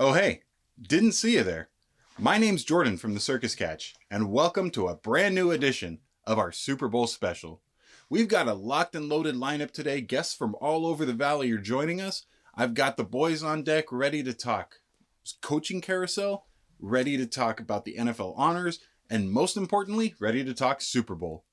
Oh, hey, didn't see you there. My name's Jordan from the Circus Catch, and welcome to a brand new edition of our Super Bowl special. We've got a locked and loaded lineup today. Guests from all over the valley are joining us. I've got the boys on deck ready to talk coaching carousel, ready to talk about the NFL honors, and most importantly, ready to talk Super Bowl.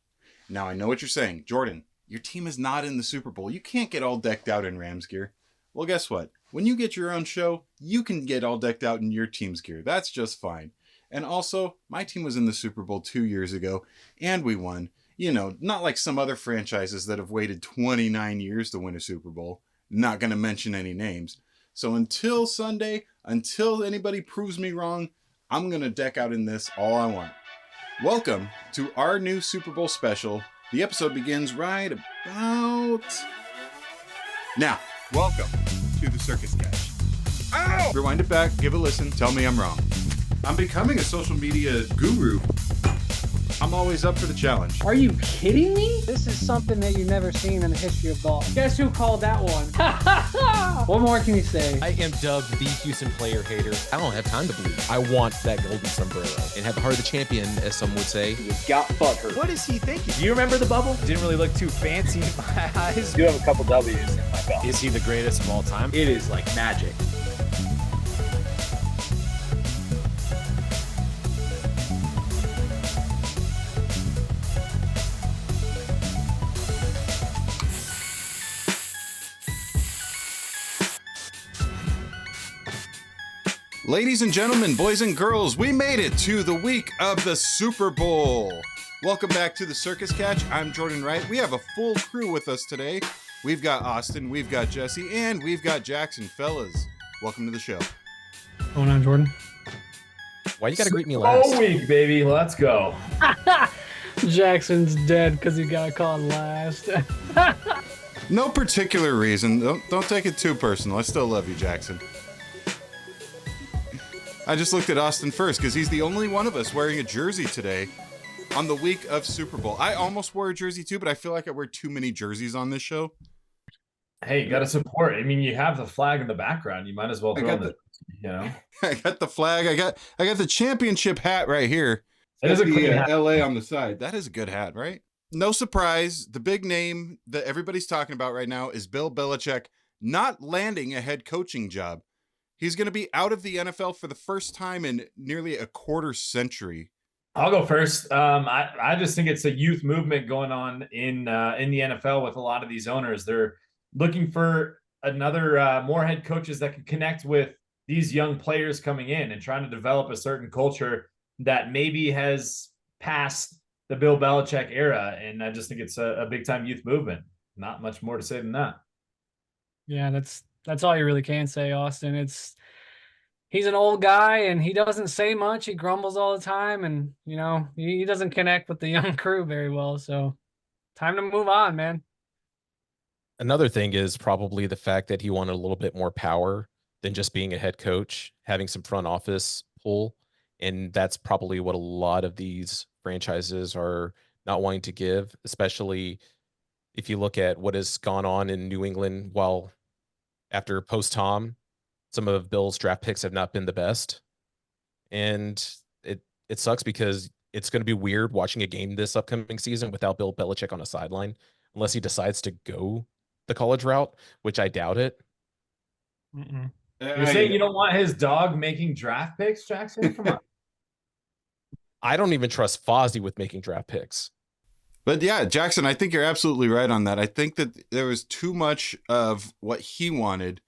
Now, I know what you're saying. Jordan, your team is not in the Super Bowl. You can't get all decked out in Rams gear. Well, guess what? When you get your own show, you can get all decked out in your team's gear. That's just fine. And also, my team was in the Super Bowl 2 years ago, and we won. You know, not like some other franchises that have waited 29 years to win a Super Bowl. Not going to mention any names. So until Sunday, until anybody proves me wrong, I'm going to deck out in this all I want. Welcome to our new Super Bowl special. The episode begins right about now. Welcome to the Circus Catch. Ow! Rewind it back, give a listen, tell me I'm wrong. I'm becoming a social media guru. I'm always up for the challenge. Are you kidding me? This is something that you've never seen in the history of golf. Guess who called that one? What more can you say? I am dubbed the Houston player hater. I don't have time to believe. I want that golden sombrero and have the heart of the champion, as some would say. You got butthurt. What is he thinking? Do you remember the bubble? Didn't really look too fancy in my eyes. I do have a couple W's in my belt. Is he the greatest of all time? It is like magic. Ladies and gentlemen, boys and girls, we made it to the week of the Super Bowl. Welcome back to the Circus Catch. I'm Jordan Wright. We have a full crew with us today. We've got Austin, we've got Jesse, and we've got Jackson. Fellas, welcome to the show. What's going on, Jordan? Why you gotta greet me last? Oh, week, baby. Let's go. Jackson's dead because he got caught last. No particular reason. Don't take it too personal. I still love you, Jackson. I just looked at Austin first because he's the only one of us wearing a jersey today on the week of Super Bowl. I almost wore a jersey too, but I feel like I wear too many jerseys on this show. Hey, you got to support. I mean, you have the flag in the background. You might as well throw on I got the flag. I got the championship hat right here. It is a clean hat. LA on the side. That is a good hat, right? No surprise. The big name that everybody's talking about right now is Bill Belichick not landing a head coaching job. He's going to be out of the NFL for the first time in nearly a quarter century. I'll go first. I just think it's a youth movement going on in the NFL with a lot of these owners. They're looking for another more head coaches that can connect with these young players coming in and trying to develop a certain culture that maybe has passed the Bill Belichick era. And I just think it's a big time youth movement. Not much more to say than that. Yeah, that's all you really can say, Austin. He's an old guy and he doesn't say much. He grumbles all the time, and he doesn't connect with the young crew very well. So time to move on, man. Another thing is probably the fact that he wanted a little bit more power than just being a head coach, having some front office pull. And that's probably what a lot of these franchises are not wanting to give, especially if you look at what has gone on in New England while after post-Tom, some of Bill's draft picks have not been the best. And it sucks because it's going to be weird watching a game this upcoming season without Bill Belichick on a sideline, unless he decides to go the college route, which I doubt it. You're saying you don't want his dog making draft picks, Jackson? Come on. I don't even trust Fozzie with making draft picks. But yeah, Jackson, I think you're absolutely right on that. I think that there was too much of what he wanted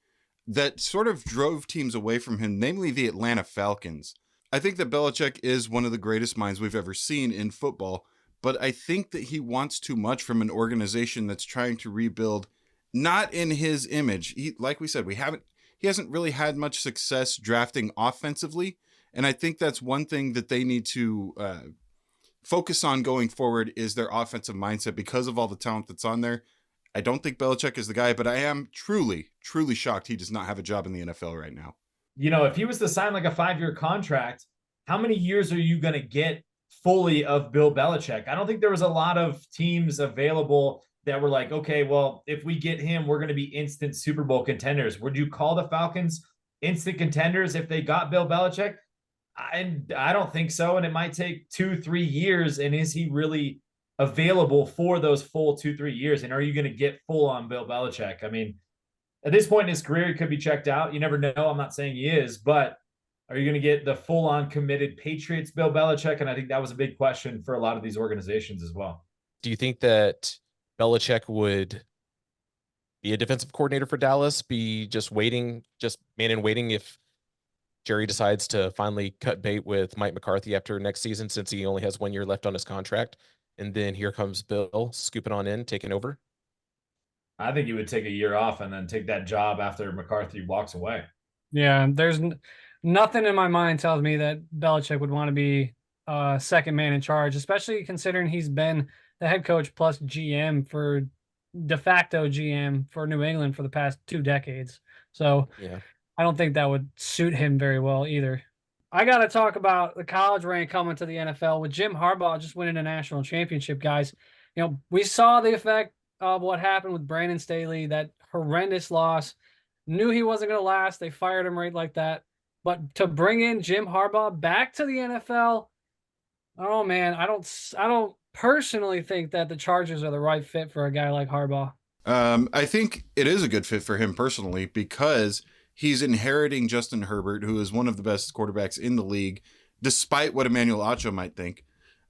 that sort of drove teams away from him, namely the Atlanta Falcons. I think that Belichick is one of the greatest minds we've ever seen in football, but I think that he wants too much from an organization that's trying to rebuild, not in his image. Like we said, he hasn't really had much success drafting offensively, and I think that's one thing that they need to focus on going forward is their offensive mindset because of all the talent that's on there. I don't think Belichick is the guy, but I am truly, truly shocked he does not have a job in the NFL right now. If he was to sign like a 5-year contract, how many years are you going to get fully of Bill Belichick? I don't think there was a lot of teams available that were like, okay, well, if we get him, we're going to be instant Super Bowl contenders. Would you call the Falcons instant contenders if they got Bill Belichick? I don't think so. And it might take 2-3 years. And is he really available for those full 2-3 years? And are you going to get full on Bill Belichick? I mean, at this point in his career, he could be checked out. You never know. I'm not saying he is, but are you going to get the full on committed Patriots Bill Belichick? And I think that was a big question for a lot of these organizations as well. Do you think that Belichick would be a defensive coordinator for Dallas, be just waiting, just man in waiting if Jerry decides to finally cut bait with Mike McCarthy after next season, since he only has 1 year left on his contract? And then here comes Bill scooping on in, taking over. I think he would take a year off and then take that job after McCarthy walks away. Yeah, there's nothing in my mind tells me that Belichick would want to be second man in charge, especially considering he's been the head coach plus GM for de facto GM for New England for the past 2 decades. So Yeah. I don't think that would suit him very well either. I got to talk about the college reign coming to the NFL with Jim Harbaugh just winning a national championship, guys. You know, we saw the effect of what happened with Brandon Staley, that horrendous loss. Knew he wasn't going to last. They fired him right like that. But to bring in Jim Harbaugh back to the NFL, oh man, I don't personally think that the Chargers are the right fit for a guy like Harbaugh. I think it is a good fit for him personally because he's inheriting Justin Herbert, who is one of the best quarterbacks in the league, despite what Emmanuel Acho might think.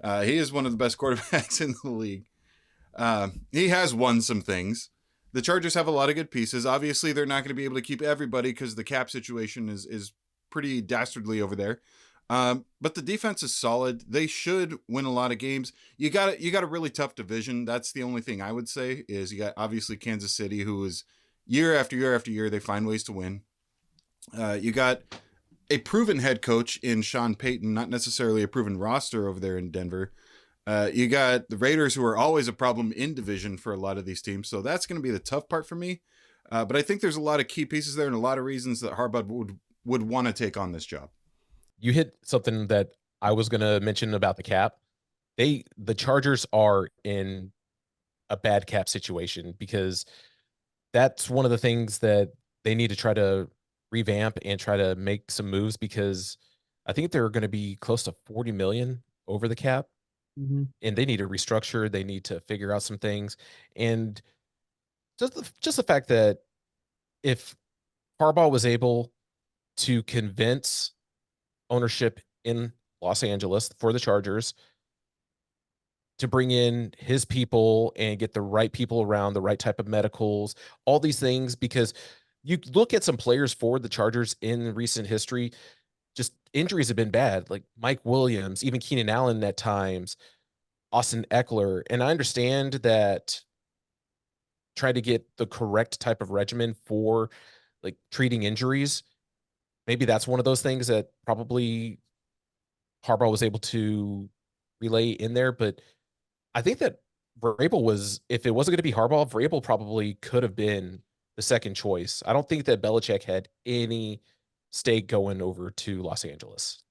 He is one of the best quarterbacks in the league. He has won some things. The Chargers have a lot of good pieces. Obviously, they're not going to be able to keep everybody because the cap situation is pretty dastardly over there. But the defense is solid. They should win a lot of games. You got a really tough division. That's the only thing I would say is you got obviously Kansas City, who is year after year after year, they find ways to win. You got a proven head coach in Sean Payton, not necessarily a proven roster over there in Denver. You got the Raiders, who are always a problem in division for a lot of these teams. So that's going to be the tough part for me. But I think there's a lot of key pieces there and a lot of reasons that Harbaugh would want to take on this job. You hit something that I was going to mention about the cap. The Chargers are in a bad cap situation because that's one of the things that they need to try to revamp and try to make some moves, because I think they're going to be close to 40 million over the cap. Mm-hmm. And they need to restructure. They need to figure out some things. And just the fact that if Harbaugh was able to convince ownership in Los Angeles for the Chargers to bring in his people and get the right people around, the right type of medicals, all these things, because you look at some players for the Chargers in recent history, just injuries have been bad, like Mike Williams, even Keenan Allen at times, Austin Eckler. And I understand that trying to get the correct type of regimen for like treating injuries, maybe that's one of those things that probably Harbaugh was able to relay in there. But I think that Vrabel was, if it wasn't going to be Harbaugh, Vrabel probably could have been the second choice. I don't think that Belichick had any stake going over to Los Angeles.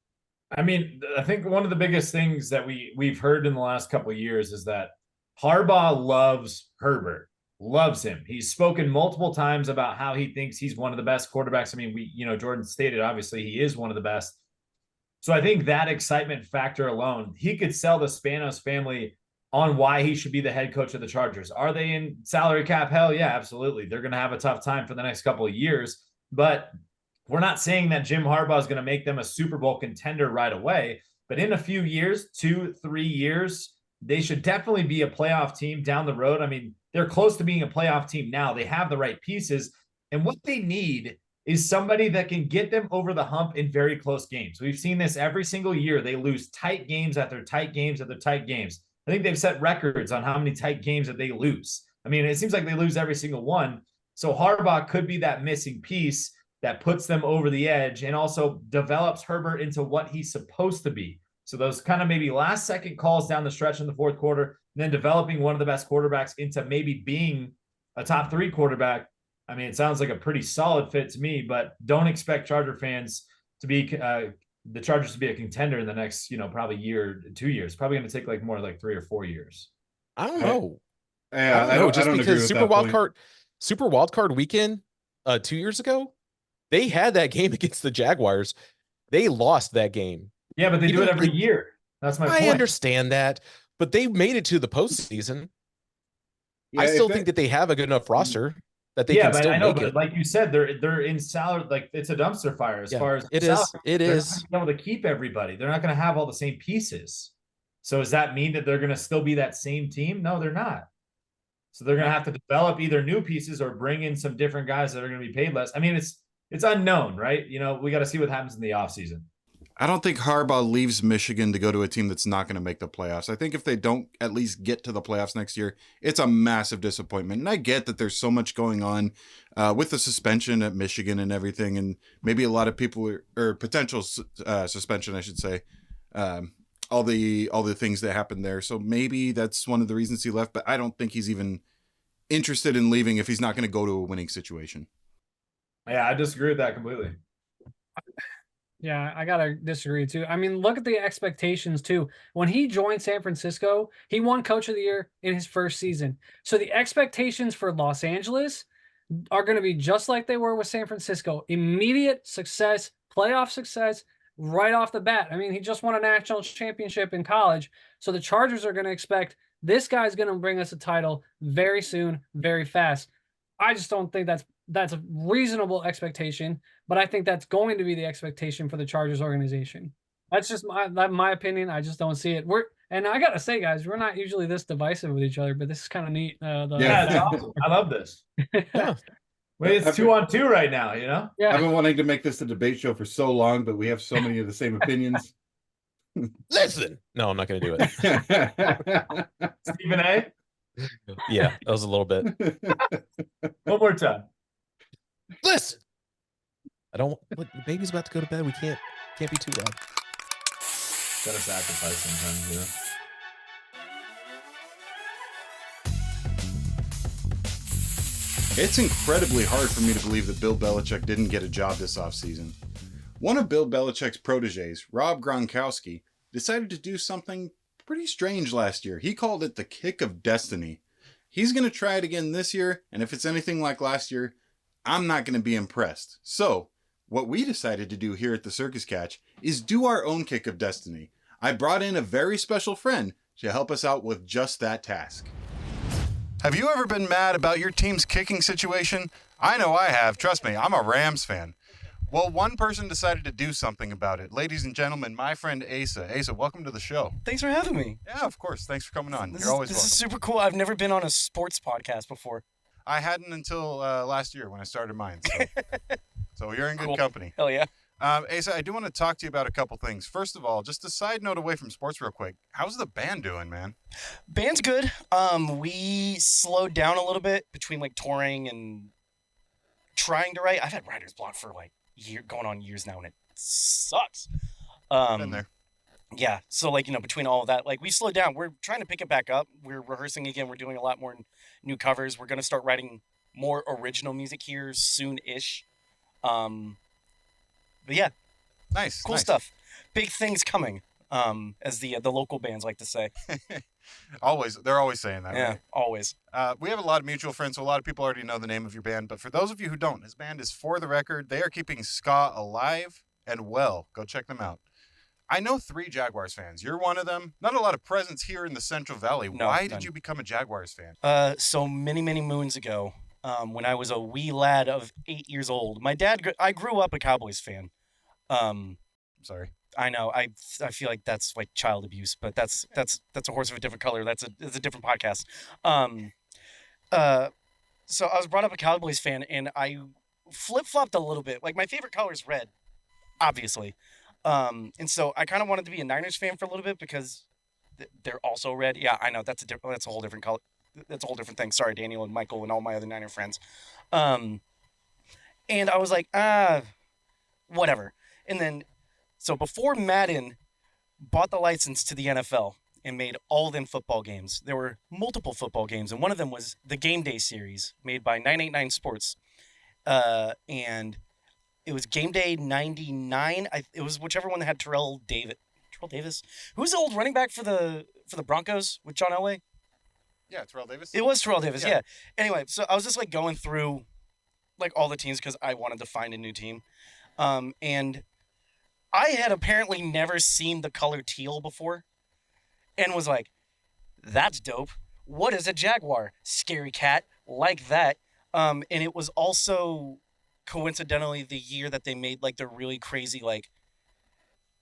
I mean, I think one of the biggest things that we've heard in the last couple of years is that Harbaugh loves Herbert, loves him. He's spoken multiple times about how he thinks he's one of the best quarterbacks. I mean, Jordan stated, obviously, he is one of the best. So I think that excitement factor alone, he could sell the Spanos family on why he should be the head coach of the Chargers. Are they in salary cap hell? Yeah, absolutely. They're going to have a tough time for the next couple of years, but we're not saying that Jim Harbaugh is going to make them a Super Bowl contender right away, but in a few years, 2-3 years, they should definitely be a playoff team down the road. I mean, they're close to being a playoff team now. They have the right pieces, and what they need is somebody that can get them over the hump in very close games. We've seen this every single year. They lose tight games after tight games after tight games. I think they've set records on how many tight games that they lose. I mean, it seems like they lose every single one. So Harbaugh could be that missing piece that puts them over the edge and also develops Herbert into what he's supposed to be. So those kind of maybe last second calls down the stretch in the fourth quarter, and then developing one of the best quarterbacks into maybe being a top 3 quarterback. I mean, it sounds like a pretty solid fit to me, but don't expect Charger fans to be the Chargers to be a contender in the next, probably year, 2 years. Probably going to take like more like 3 or 4 years. I don't know. Yeah, I don't know. Just because Super Wildcard Weekend 2 years ago, They had that game against the Jaguars. They lost that game. Yeah, but they do it every year. That's my point. I understand that, but they made it to the postseason. Yeah, I still think that they have a good enough roster that they can still make it. Like you said, they're in salary. Like it's a dumpster fire as far as it salary. is. It they're is. not gonna be able to keep everybody. They're not going to have all the same pieces. So does that mean that they're going to still be that same team? No, they're not. So they're going to have to develop either new pieces or bring in some different guys that are going to be paid less. I mean, it's unknown, right? You know, we got to see what happens in the offseason. I don't think Harbaugh leaves Michigan to go to a team that's not going to make the playoffs. I think if they don't at least get to the playoffs next year, it's a massive disappointment. And I get that there's so much going on with the suspension at Michigan and everything, and maybe a lot of people or potential suspension, I should say, all the things that happened there. So maybe that's one of the reasons he left. But I don't think he's even interested in leaving if he's not going to go to a winning situation. Yeah, I disagree with that completely. Yeah, I gotta disagree too. I mean, look at the expectations too. When he joined San Francisco, he won Coach of the Year in his first season. So the expectations for Los Angeles are going to be just like they were with San Francisco. Immediate success, playoff success, right off the bat. I mean, he just won a national championship in college. So the Chargers are going to expect this guy's going to bring us a title very soon, very fast. I just don't think that's a reasonable expectation, but I think that's going to be the expectation for the Chargers organization. That's just my opinion. I just don't see it. And I gotta say, guys, we're not usually this divisive with each other, but this is kind of neat. It's awesome. I love this. Yeah. Well, it's 2-on-2 right now, you know? Yeah. I've been wanting to make this a debate show for so long, but we have so many of the same opinions. Listen. No, I'm not going to do it. Stephen A. Yeah, that was a little bit. One more time. Listen. Look, the baby's about to go to bed. We can't be too loud. Gotta sacrifice sometimes, you know? It's incredibly hard for me to believe that Bill Belichick didn't get a job this offseason. One of Bill Belichick's proteges, Rob Gronkowski, decided to do something pretty strange last year. He called it the kick of destiny. He's going to try it again this year, and if it's anything like last year, I'm not going to be impressed. So, what we decided to do here at the Circus Catch is do our own kick of destiny. I brought in a very special friend to help us out with just that task. Have you ever been mad about your team's kicking situation? I know I have. Trust me, I'm a Rams fan. Well, one person decided to do something about it. Ladies and gentlemen, my friend Asa. Asa, welcome to the show. Thanks for having me. Yeah, of course. Thanks for coming on. You're always welcome. This is super cool. I've never been on a sports podcast before. I hadn't until last year when I started mine. So you're in good company. Hell yeah. Asa, I do want to talk to you about a couple things. First of all, just a side note away from sports real quick. How's the band doing, man? Band's good. We slowed down a little bit between like touring and trying to write. I've had writer's block for like going on years now, and it sucks. Been there. Yeah. So like, between all of that, like we slowed down. We're trying to pick it back up. We're rehearsing again. We're doing a lot more new covers. We're going to start writing more original music here soon-ish. But yeah, Nice. cool stuff. Big things coming, as the local bands like to say. They're always saying that, Yeah, right? always. We have a lot of mutual friends, so a lot of people already know the name of your band. But for those of you who don't, his band is For the Record. They are keeping ska alive and well. Go check them out. I know 3 Jaguars fans. You're one of them. Not a lot of presence here in the Central Valley. No, Why none. did you become a Jaguars fan? So many moons ago, when I was a wee lad of 8 years old, I grew up a Cowboys fan. Sorry. I know. I feel like that's like child abuse, but that's a horse of a different color. It's a different podcast. So I was brought up a Cowboys fan, and I flip-flopped a little bit. Like my favorite color is red, obviously. And so I kind of wanted to be a Niners fan for a little bit because they're also red. Yeah, I know that's a whole different color. That's a whole different thing. Sorry, Daniel and Michael and all my other Niner friends. And I was like, whatever. And then, so before Madden bought the license to the NFL and made all them football games, there were multiple football games, and one of them was the Game Day series made by 989 Sports. And it was Game Day 99. It was whichever one that had Terrell Davis. Who's the old running back for the Broncos with John Elway? Yeah, Terrell Davis. It was Terrell Davis, Yeah. yeah. Anyway, so I was just like going through like all the teams because I wanted to find a new team. And I had apparently never seen the color teal before and was like, that's dope. What is a jaguar? Scary cat, like that. And it was also coincidentally the year that they made like the really crazy, like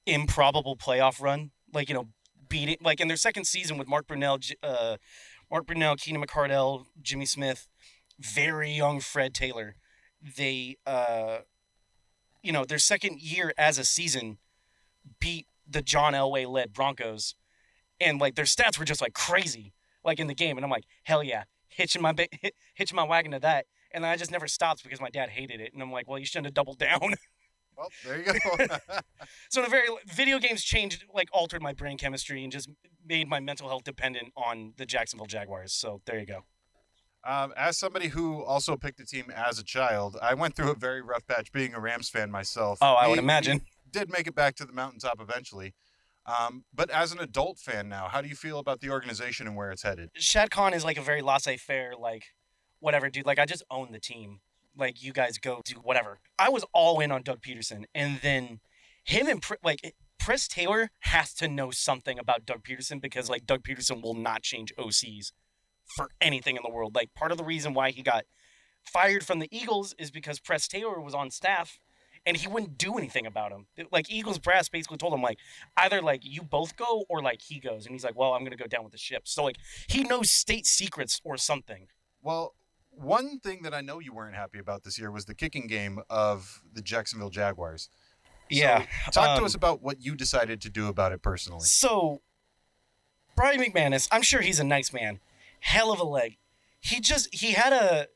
improbable playoff run. Like, beating like in their second season with Mark Brunell, Keenan McCardell, Jimmy Smith, very young Fred Taylor. They their second year as a season beat the John Elway led Broncos, and like their stats were just like crazy, like in the game. And I'm like, hell yeah, hitching my wagon to that. And then I just never stopped because my dad hated it. And I'm like, well, you shouldn't have doubled down. Well, there you go. So video games altered my brain chemistry and just made my mental health dependent on the Jacksonville Jaguars. So there you go. As somebody who also picked the team as a child, I went through a very rough patch being a Rams fan myself. Oh, I would imagine. We did make it back to the mountaintop eventually. But as an adult fan now, how do you feel about the organization and where it's headed? Shad Khan is like a very laissez-faire, like, whatever, dude. Like, I just own the team. Like, you guys go do whatever. I was all in on Doug Peterson, and then him and Press Taylor has to know something about Doug Peterson because like Doug Peterson will not change OCs for anything in the world. Like, part of the reason why he got fired from the Eagles is because Press Taylor was on staff and he wouldn't do anything about him. Like, Eagles brass basically told him, like, either like you both go or like he goes. And he's like, well, I'm gonna go down with the ship. So like he knows state secrets or something. Well, one thing that I know you weren't happy about this year was the kicking game of the Jacksonville Jaguars. Yeah. So, talk to us about what you decided to do about it personally. So, Brian McManus, I'm sure he's a nice man. Hell of a leg. He hit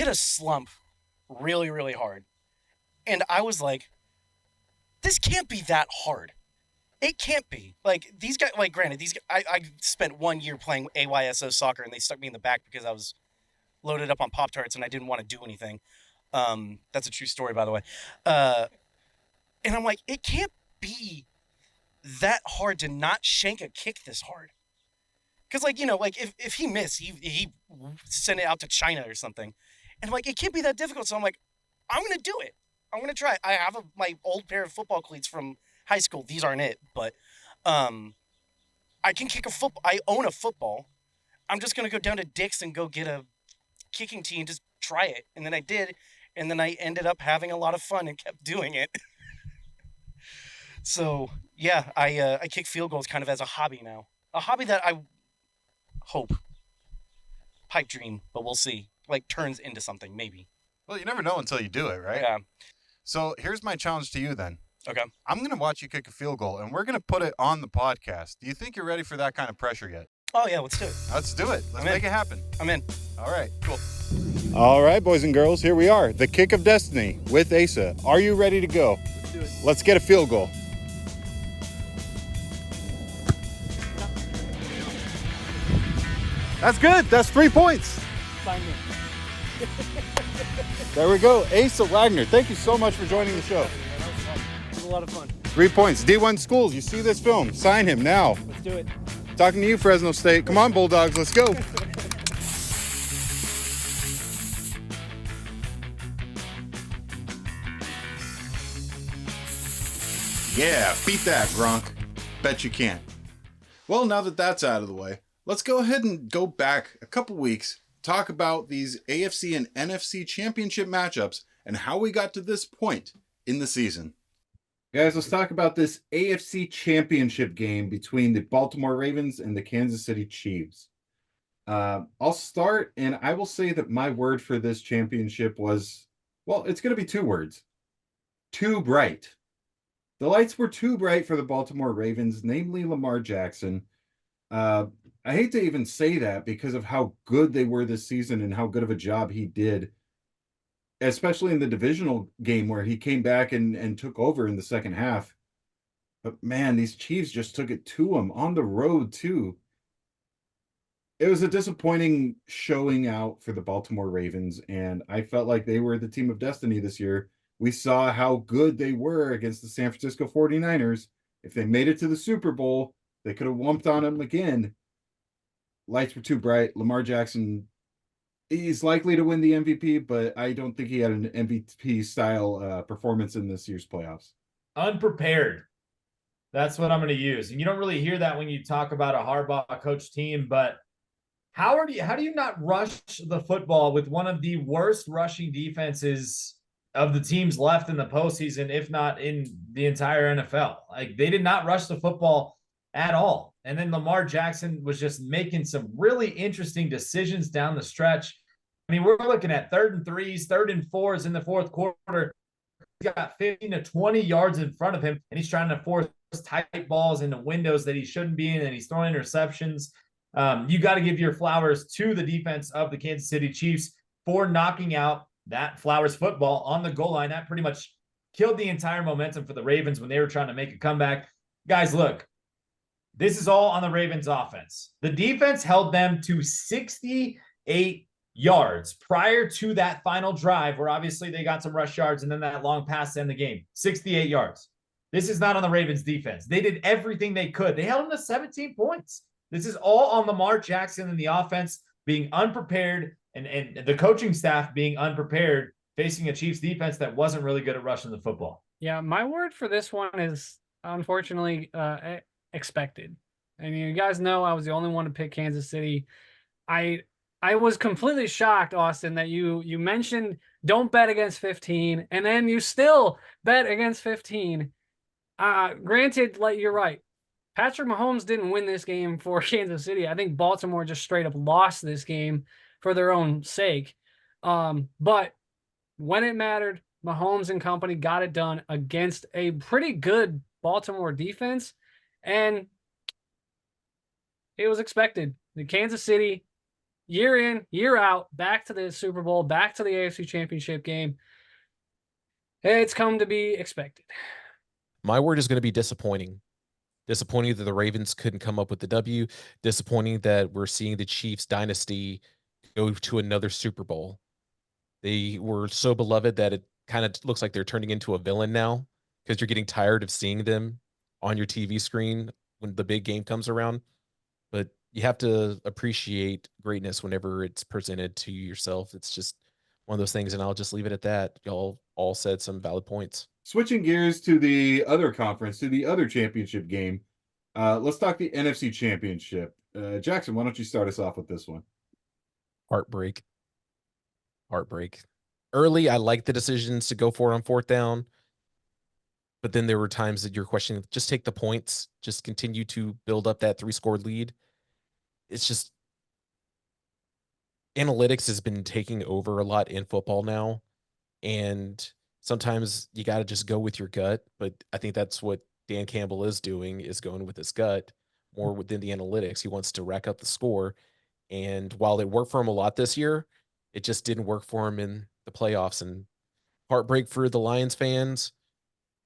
a slump really, really hard. And I was like, this can't be that hard. It can't be. Like, these guys, like, granted, these guys, I spent 1 year playing AYSO soccer and they stuck me in the back because I was loaded up on Pop-Tarts and I didn't want to do anything. That's a true story, by the way. And I'm like, it can't be that hard to not shank a kick this hard. Because, like, if he missed, he sent it out to China or something. And I'm like, it can't be that difficult. So I'm like, I'm going to do it. I'm going to try. I have my old pair of football cleats from high school. These aren't it, but I can kick a football. I own a football. I'm just going to go down to Dick's and go get a kicking tee and just try it. And then I did. And then I ended up having a lot of fun and kept doing it. So, yeah, I kick field goals kind of as a hobby now. A hobby that I hope, pipe dream, but we'll see, like, turns into something, maybe. Well, you never know until you do it, right? Yeah. So here's my challenge to you then. Okay. I'm going to watch you kick a field goal, and we're going to put it on the podcast. Do you think you're ready for that kind of pressure yet? Oh, yeah, let's do it. Let's do it. Let's make it happen. I'm in. All right. Cool. All right, boys and girls, here we are. The Kick of Destiny with Asa. Are you ready to go? Let's do it. Let's get a field goal. That's good. That's 3 points. Sign me. There we go. Asa Waggoner, thank you so much for joining the show. It was a lot of fun. 3 points. D1 Schools, you see this film. Sign him now. Let's do it. Talking to you, Fresno State. Come on, Bulldogs. Let's go. Yeah, beat that, Gronk. Bet you can't. Well, now that that's out of the way, let's go ahead and go back a couple weeks, talk about these AFC and NFC Championship matchups and how we got to this point in the season. Guys, let's talk about this AFC Championship game between the Baltimore Ravens and the Kansas City Chiefs. I'll start, and I will say that my word for this championship was, well, it's going to be 2 words. Too bright. The lights were too bright for the Baltimore Ravens, namely Lamar Jackson. I hate to even say that because of how good they were this season and how good of a job he did, especially in the divisional game where he came back and took over in the second half. But man, these Chiefs just took it to him on the road too. It was a disappointing showing out for the Baltimore Ravens, and I felt like they were the team of destiny this year. We saw how good they were against the San Francisco 49ers. If they made it to the Super Bowl, they could have whumped on them again. Lights were too bright. Lamar Jackson He's likely to win the MVP, but I don't think he had an MVP style performance in this year's playoffs. Unprepared. That's what I'm going to use. And you don't really hear that when you talk about a Harbaugh coach team, but how do you not rush the football with one of the worst rushing defenses of the teams left in the postseason, if not in the entire NFL? Like, they did not rush the football at all. And then Lamar Jackson was just making some really interesting decisions down the stretch. I mean, we're looking at 3rd and 3s, 3rd and 4s in the fourth quarter. He's got 15 to 20 yards in front of him, and he's trying to force tight balls into windows that he shouldn't be in, and he's throwing interceptions. You got to give your flowers to the defense of the Kansas City Chiefs for knocking out that Flowers football on the goal line. That pretty much killed the entire momentum for the Ravens when they were trying to make a comeback. Guys, look, this is all on the Ravens offense. The defense held them to 68 yards prior to that final drive, where obviously they got some rush yards and then that long pass to end the game. 68 yards. This is not on the Ravens defense. They did everything they could. They held them to 17 points. This is all on Lamar Jackson and the offense being unprepared and the coaching staff being unprepared, facing a Chiefs defense that wasn't really good at rushing the football. Yeah, my word for this one is unfortunately expected. And you guys know I was the only one to pick Kansas City. I was completely shocked, Austin, that you mentioned don't bet against 15, and then you still bet against 15. Granted, like, you're right. Patrick Mahomes didn't win this game for Kansas City. I think Baltimore just straight up lost this game for their own sake. But when it mattered, Mahomes and company got it done against a pretty good Baltimore defense, and it was expected. The Kansas City, year in, year out, back to the Super Bowl, back to the AFC Championship game. It's come to be expected. My word is going to be disappointing. Disappointing that the Ravens couldn't come up with the W. Disappointing that we're seeing the Chiefs dynasty go to another Super Bowl. They were so beloved that it kind of looks like they're turning into a villain now, because you're getting tired of seeing them on your TV screen when the big game comes around. But you have to appreciate greatness whenever it's presented to yourself. It's just one of those things, and I'll just leave it at that. Y'all all said some valid points. Switching gears to the other conference, to the other championship game, let's talk the NFC Championship. Jackson, why don't you start us off with this one? Heartbreak. Early, I liked the decisions to go for it on 4th down, but then there were times that you're questioning, just take the points, just continue to build up that 3-score lead. It's just analytics has been taking over a lot in football now, and sometimes you got to just go with your gut. But I think that's what Dan Campbell is doing, is going with his gut more within the analytics. He wants to rack up the score. And while it worked for him a lot this year, it just didn't work for him in the playoffs. And heartbreak for the Lions fans,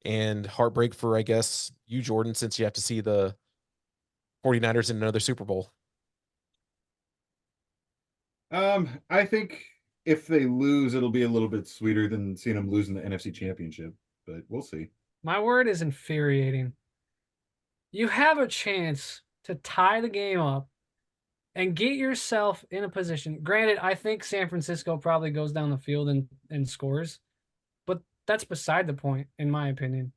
and heartbreak for, I guess, you, Jordan, since you have to see the 49ers in another Super Bowl. I think if they lose, it'll be a little bit sweeter than seeing them lose in the NFC Championship, but we'll see. My word is infuriating. You have a chance to tie the game up and get yourself in a position. Granted, I think San Francisco probably goes down the field and scores, but that's beside the point, in my opinion.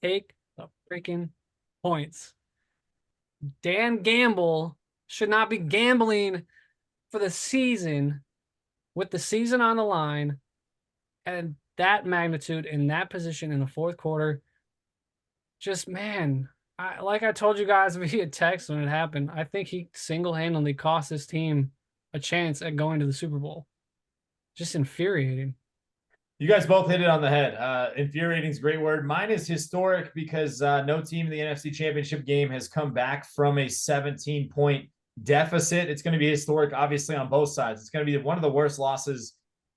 Take the freaking points. Dan Gamble should not be gambling for the season with the season on the line and that magnitude in that position in the fourth quarter. Just, man, like I told you guys via text when it happened, I think he single-handedly cost this team a chance at going to the Super Bowl. Just infuriating. You guys both hit it on the head. Infuriating is a great word. Mine is historic because no team in the NFC Championship game has come back from a 17-point deficit. It's going to be historic, obviously, on both sides. It's going to be one of the worst losses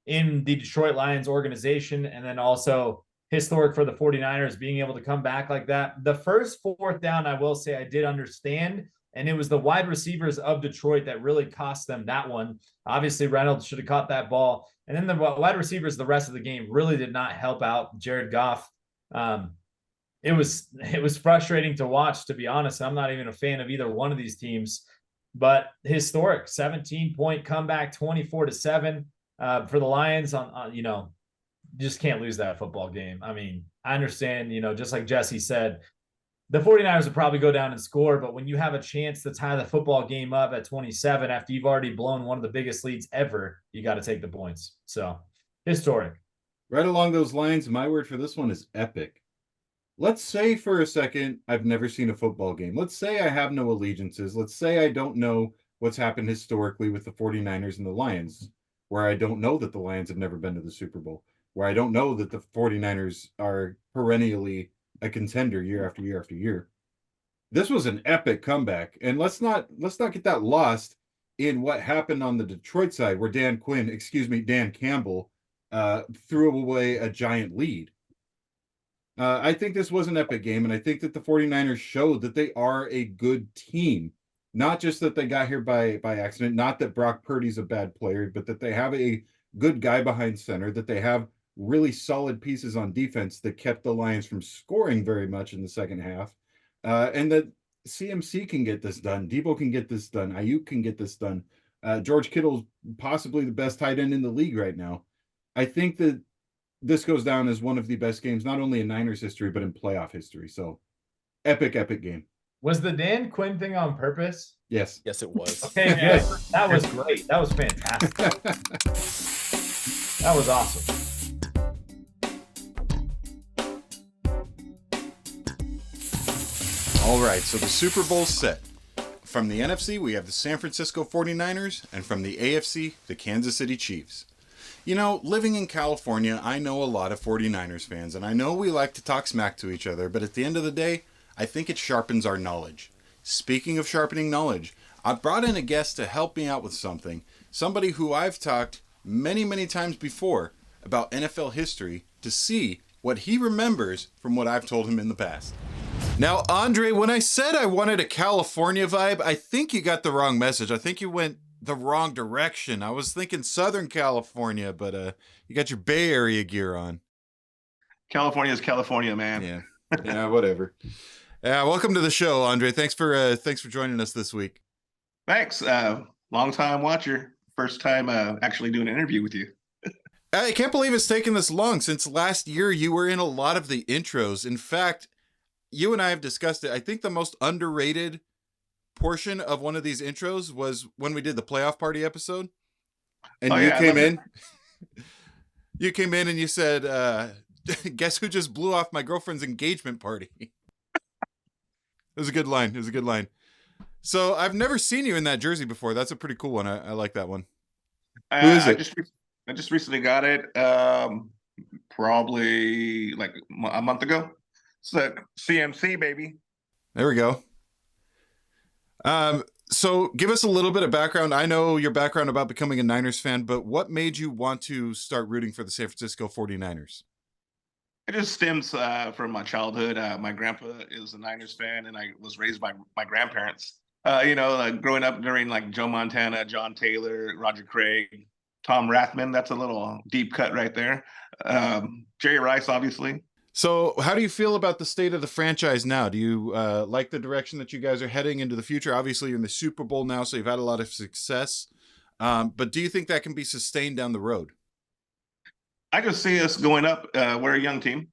in the Detroit Lions organization, and then also historic for the 49ers being able to come back like that. The first 4th down, I will say I did understand, and it was the wide receivers of Detroit that really cost them that one. Obviously, Reynolds should have caught that ball. And then the wide receivers the rest of the game really did not help out Jared Goff. It was frustrating to watch, to be honest. I'm not even a fan of either one of these teams. but historic 17-point comeback, 24-7 for the Lions on, you know, just can't lose that football game. I mean, I understand, you know, just like Jesse said, the 49ers would probably go down and score, but when you have a chance to tie the football game up at 27 after you've already blown one of the biggest leads ever, you got to take the points. So historic. Right along those lines, my word for this one is epic. Let's say for a second, I've never seen a football game. Let's say I have no allegiances. Let's say I don't know what's happened historically with the 49ers and the Lions, where I don't know that the Lions have never been to the Super Bowl, where I don't know that the 49ers are perennially a contender year after year after year. This was an epic comeback, and let's not get that lost in what happened on the Detroit side, where Dan Campbell threw away a giant lead. I think this was an epic game, and I think that the 49ers showed that they are a good team. Not just that they got here by accident, not that Brock Purdy's a bad player, but that they have a good guy behind center, that they have really solid pieces on defense that kept the Lions from scoring very much in the second half, and that CMC can get this done, Debo can get this done, Ayuk can get this done. George Kittle's possibly the best tight end in the league right now. I think that this goes down as one of the best games, not only in Niners history, but in playoff history. So epic game. Was the Dan Quinn thing on purpose? Yes. Yes, it was. Okay, good. That was great. That was fantastic. That was awesome. All right, so the Super Bowl's set. From the NFC, we have the San Francisco 49ers, and from the AFC, the Kansas City Chiefs. You know, living in California, I know a lot of 49ers fans, and I know we like to talk smack to each other, but at the end of the day, I think it sharpens our knowledge. Speaking of sharpening knowledge, I brought in a guest to help me out with something, somebody who I've talked many times before about NFL history to see what he remembers from what I've told him in the past. Now, Andre, when I said I wanted a California vibe, I think you got the wrong message. I think you went the wrong direction. I was thinking Southern California, but you got your Bay Area gear on. California is California, man. Yeah, whatever. Yeah, welcome to the show, Andre. Thanks for joining us this week. Thanks. Long time watcher. First time actually doing an interview with you. I can't believe it's taken this long. Since last year, you were in a lot of the intros. In fact, you and I have discussed it. I think the most underrated portion of one of these intros was when we did the playoff party episode, and you came in and you said, guess who just blew off my girlfriend's engagement party? It was a good line. So I've never seen you in that jersey before. That's a pretty cool one. I like that one. Who is it? I just recently got it, probably like a month ago. It's a CMC, baby. There we go. So give us a little bit of background. I know your background about becoming a Niners fan, but what made you want to start rooting for the San Francisco 49ers? It just stems from my childhood. My grandpa is a Niners fan, and I was raised by my grandparents. Growing up during like Joe Montana, John Taylor, Roger Craig, Tom Rathman. That's a little deep cut right there. Jerry Rice, obviously. So how do you feel about the state of the franchise now? Do you like the direction that you guys are heading into the future? Obviously, you're in the Super Bowl now, so you've had a lot of success. But do you think that can be sustained down the road? I just see us going up. We're a young team.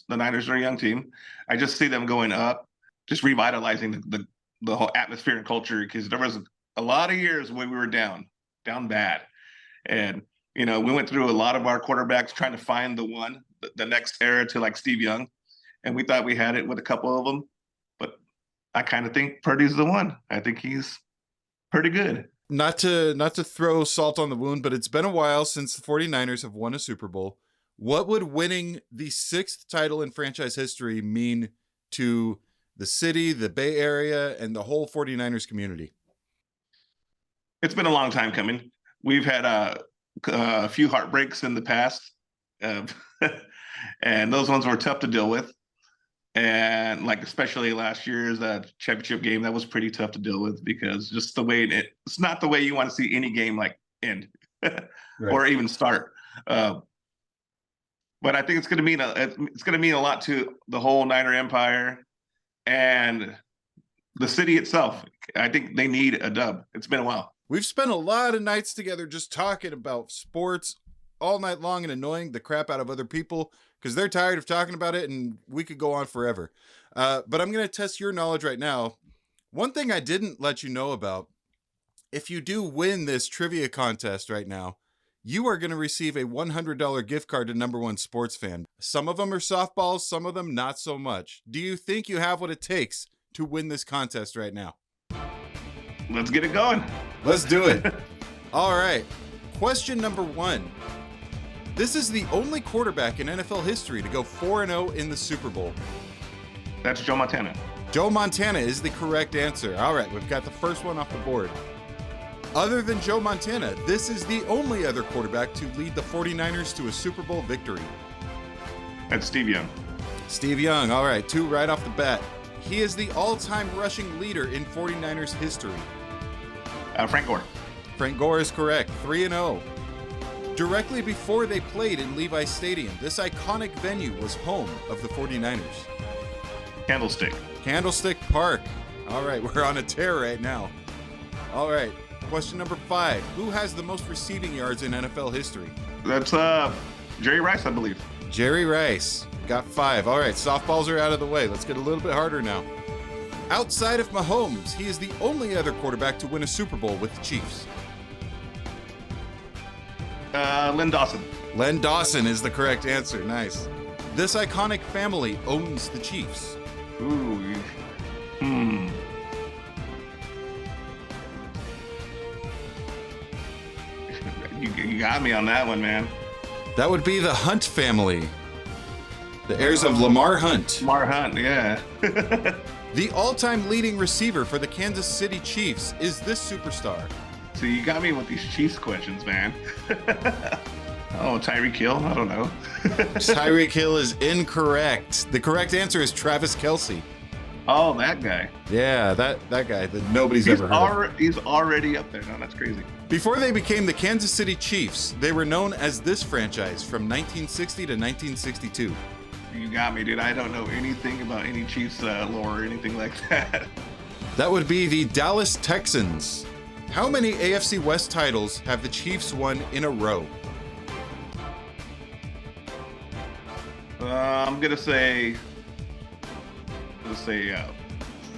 The Niners are a young team. I just see them going up, just revitalizing the whole atmosphere and culture, because there was a lot of years when we were down bad. And, we went through a lot of our quarterbacks trying to find the next era to like Steve Young. And we thought we had it with a couple of them. But I kind of think Purdy's the one. I think he's pretty good. Not to throw salt on the wound, but it's been a while since the 49ers have won a Super Bowl. What would winning the 6th title in franchise history mean to the city, the Bay Area, and the whole 49ers community? It's been a long time coming. We've had a few heartbreaks in the past, and those ones were tough to deal with. And like especially last year's championship game, that was pretty tough to deal with, because just the way it's not the way you want to see any game like end or even start. But I think it's going to mean a lot to the whole Niner Empire and the city itself. I think they need a dub. It's been a while. We've spent a lot of nights together just talking about sports all night long and annoying the crap out of other people because they're tired of talking about it, and we could go on forever. But I'm going to test your knowledge right now. One thing I didn't let you know about, if you do win this trivia contest right now, you are going to receive a $100 gift card to Number One Sports Fan. Some of them are softballs, some of them not so much. Do you think you have what it takes to win this contest right now? Let's get it going. Let's do it. All right. Question number 1. This is the only quarterback in NFL history to go 4-0 in the Super Bowl. That's Joe Montana. Joe Montana is the correct answer. All right, we've got the first one off the board. Other than Joe Montana, this is the only other quarterback to lead the 49ers to a Super Bowl victory. That's Steve Young. Steve Young, all right, 2 right off the bat. He is the all-time rushing leader in 49ers history. Frank Gore. Frank Gore is correct, 3-0. Directly before they played in Levi Stadium, this iconic venue was home of the 49ers. Candlestick. Candlestick Park. All right, we're on a tear right now. All right, question number 5. Who has the most receiving yards in NFL history? That's Jerry Rice, I believe. Jerry Rice. Got 5. All right, softballs are out of the way. Let's get a little bit harder now. Outside of Mahomes, he is the only other quarterback to win a Super Bowl with the Chiefs. Len Dawson. Len Dawson is the correct answer. Nice. This iconic family owns the Chiefs. Ooh. You got me on that one, man. That would be the Hunt family. The heirs of Lamar Hunt. Lamar Hunt, yeah. The all-time leading receiver for the Kansas City Chiefs is this superstar. So you got me with these Chiefs questions, man. Oh, Tyreek Hill? I don't know. Tyreek Hill is incorrect. The correct answer is Travis Kelce. Oh, that guy. Yeah, that guy that nobody's ever heard of. He's already up there. No, that's crazy. Before they became the Kansas City Chiefs, they were known as this franchise from 1960 to 1962. You got me, dude. I don't know anything about any Chiefs lore or anything like that. That would be the Dallas Texans. How many AFC West titles have the Chiefs won in a row? I'm gonna say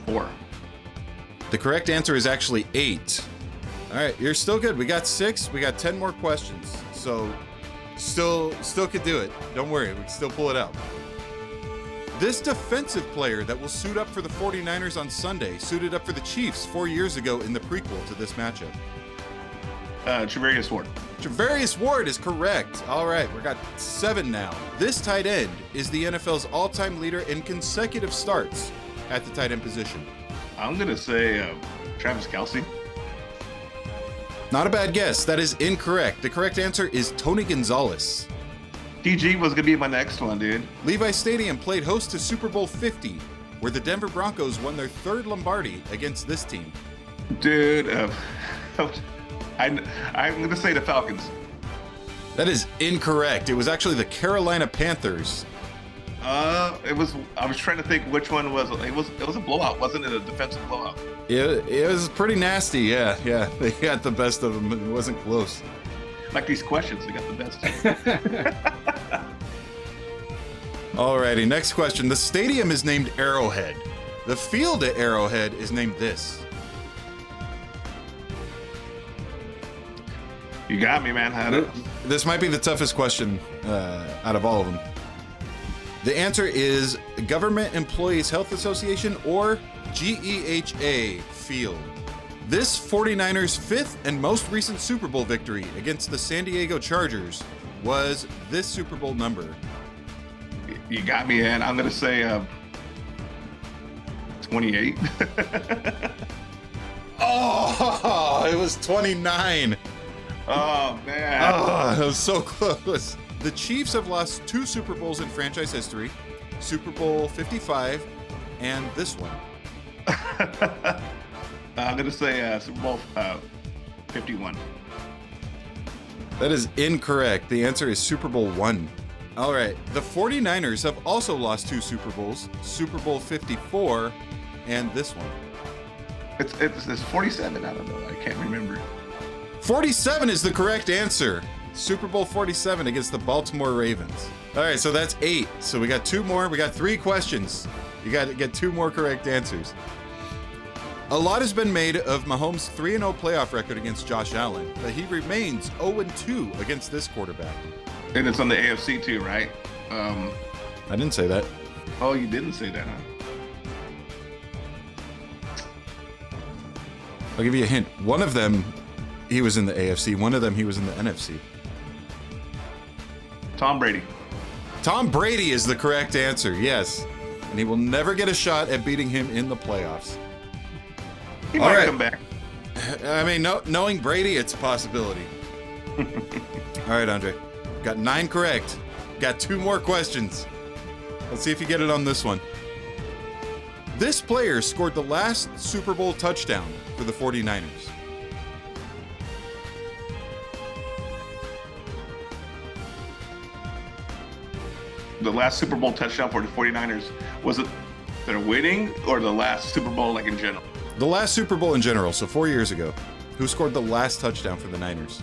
4. The correct answer is actually 8. All right, you're still good. We got 6. We got 10 more questions. So still could do it. Don't worry, we can still pull it out. This defensive player that will suit up for the 49ers on Sunday suited up for the Chiefs 4 years ago in the prequel to this matchup. Travarius Ward. Travarius Ward is correct. All right, we got 7 now. This tight end is the NFL's all-time leader in consecutive starts at the tight end position. I'm gonna say Travis Kelce. Not a bad guess. That is incorrect. The correct answer is Tony Gonzalez. TG was gonna be my next one, dude. Levi Stadium played host to Super Bowl 50, where the Denver Broncos won their 3rd Lombardi against this team. Dude, I'm gonna say the Falcons. That is incorrect. It was actually the Carolina Panthers. I was trying to think which one was. It was a blowout, wasn't it? A defensive blowout. It was pretty nasty. Yeah. They got the best of them. It wasn't close. Like these questions, they got the best. Alrighty, next question. The stadium is named Arrowhead. The field at Arrowhead is named this. You got me, man. This might be the toughest question out of all of them. The answer is Government Employees Health Association, or GEHA Field. This 49ers' 5th and most recent Super Bowl victory against the San Diego Chargers was this Super Bowl number. You got me, man. I'm going to say 28. Oh, it was 29. Oh, man. Oh, it was so close. The Chiefs have lost 2 Super Bowls in franchise history, Super Bowl 55 and this one. I'm going to say Super Bowl 51. That is incorrect. The answer is Super Bowl 1. All right. The 49ers have also lost 2 Super Bowls, Super Bowl 54 and this one. It's 47. I don't know. I can't remember. 47 is the correct answer. Super Bowl 47 against the Baltimore Ravens. All right, so that's 8. So we got 2 more. We got 3 questions. You got to get 2 more correct answers. A lot has been made of Mahomes' 3-0 playoff record against Josh Allen, but he remains 0-2 against this quarterback. And it's on the AFC too, right? I didn't say that. Oh, you didn't say that, huh? I'll give you a hint. One of them, he was in the AFC. One of them, he was in the NFC. Tom Brady. Tom Brady is the correct answer, yes. And he will never get a shot at beating him in the playoffs. He All might right. come back. I mean, knowing Brady, it's a possibility. All right, Andre. Got 9 correct. Got 2 more questions. Let's see if you get it on this one. This player scored the last Super Bowl touchdown for the 49ers. The last Super Bowl touchdown for the 49ers, was it their winning or the last Super Bowl like in general? The last Super Bowl in general, so 4 years ago. Who scored the last touchdown for the Niners?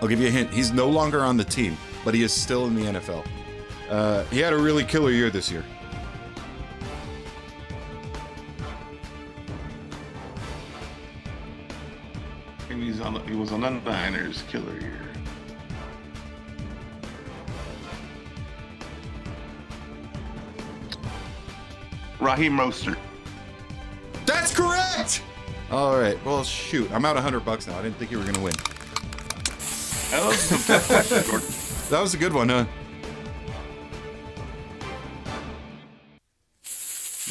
I'll give you a hint. He's no longer on the team, but he is still in the NFL. He had a really killer year this year. And he was on the Niners killer year. Raheem Mostert. That's correct! All right. Well, shoot. I'm out $100 now. I didn't think you were going to win. That was some tough question, Jordan. That was a good one, huh?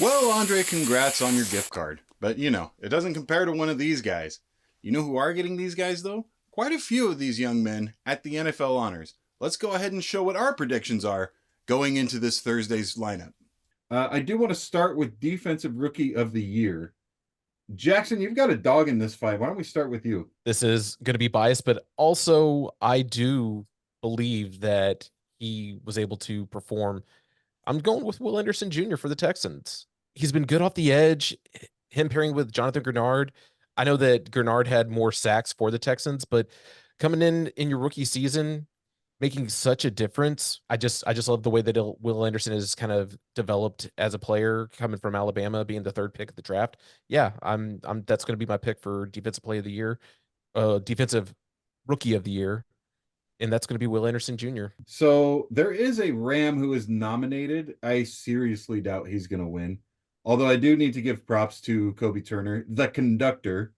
Well, Andre, congrats on your gift card. But, you know, it doesn't compare to one of these guys. You know who are getting these guys, though? Quite a few of these young men at the NFL Honors. Let's go ahead and show what our predictions are going into this Thursday's lineup. I do want to start with Defensive Rookie of the Year. Jackson, you've got a dog in this fight. Why don't we start with you? This is going to be biased, but also I do believe that he was able to perform. I'm going with Will Anderson Jr. for the Texans. He's been good off the edge. Him pairing with Jonathan Grenard. I know that Grenard had more sacks for the Texans, but coming in your rookie season, making such a difference. I just love the way that Will Anderson is kind of developed as a player, coming from Alabama, being the 3rd pick of the draft. Yeah, I'm that's going to be my pick for defensive play of the year, defensive rookie of the year, and that's going to be Will Anderson Jr. So there is a Ram who is nominated. I seriously doubt he's going to win. Although I do need to give props to Kobe Turner, the conductor,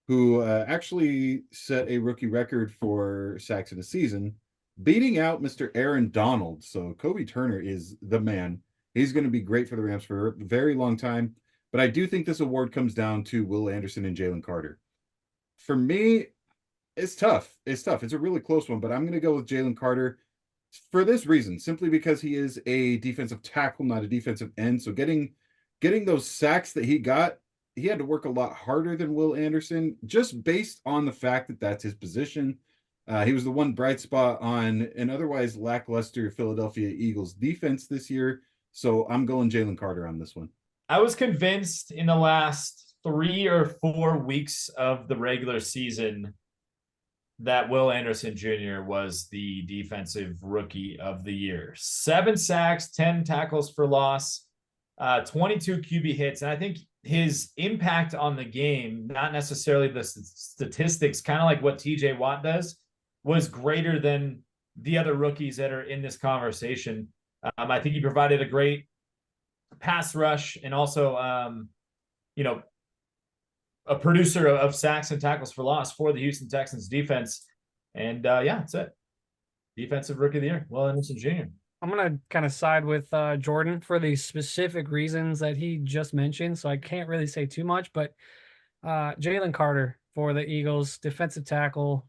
who actually set a rookie record for sacks in a season, beating out Mr. Aaron Donald. So Kobe Turner is the man. He's going to be great for the Rams for a very long time. But I do think this award comes down to Will Anderson and Jalen Carter. For me, it's tough. It's tough. It's a really close one, but I'm going to go with Jalen Carter for this reason, simply because he is a defensive tackle, not a defensive end. So getting those sacks that he got, he had to work a lot harder than Will Anderson, just based on the fact that that's his position. He was the one bright spot on an otherwise lackluster Philadelphia Eagles defense this year. So I'm going Jalen Carter on this one. I was convinced in the last 3 or 4 weeks of the regular season that Will Anderson Jr. was the defensive rookie of the year. 7 sacks, 10 tackles for loss, 22 QB hits. And I think his impact on the game, not necessarily the statistics, kind of like what TJ Watt does, was greater than the other rookies that are in this conversation. I think he provided a great pass rush and also, a producer of sacks and tackles for loss for the Houston Texans defense. And that's it. Defensive rookie of the year, Will Anderson Jr. I'm going to kind of side with Jordan for the specific reasons that he just mentioned. So I can't really say too much, but Jalen Carter for the Eagles, defensive tackle.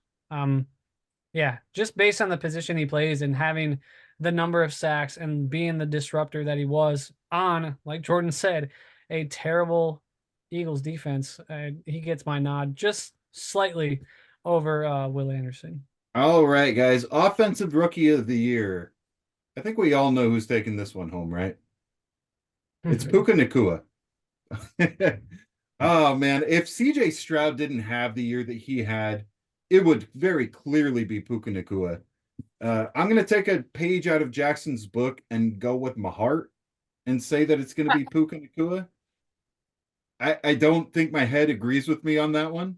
Just based on the position he plays and having the number of sacks and being the disruptor that he was on, like Jordan said, a terrible Eagles defense. He gets my nod just slightly over Will Anderson. All right, guys. Offensive Rookie of the Year. I think we all know who's taking this one home, right? It's Puka Nacua. Oh man, if CJ Stroud didn't have the year that he had, it would very clearly be Puka Nacua. I'm going to take a page out of Jackson's book and go with my heart and say that it's going to be Puka Nacua. I don't think my head agrees with me on that one.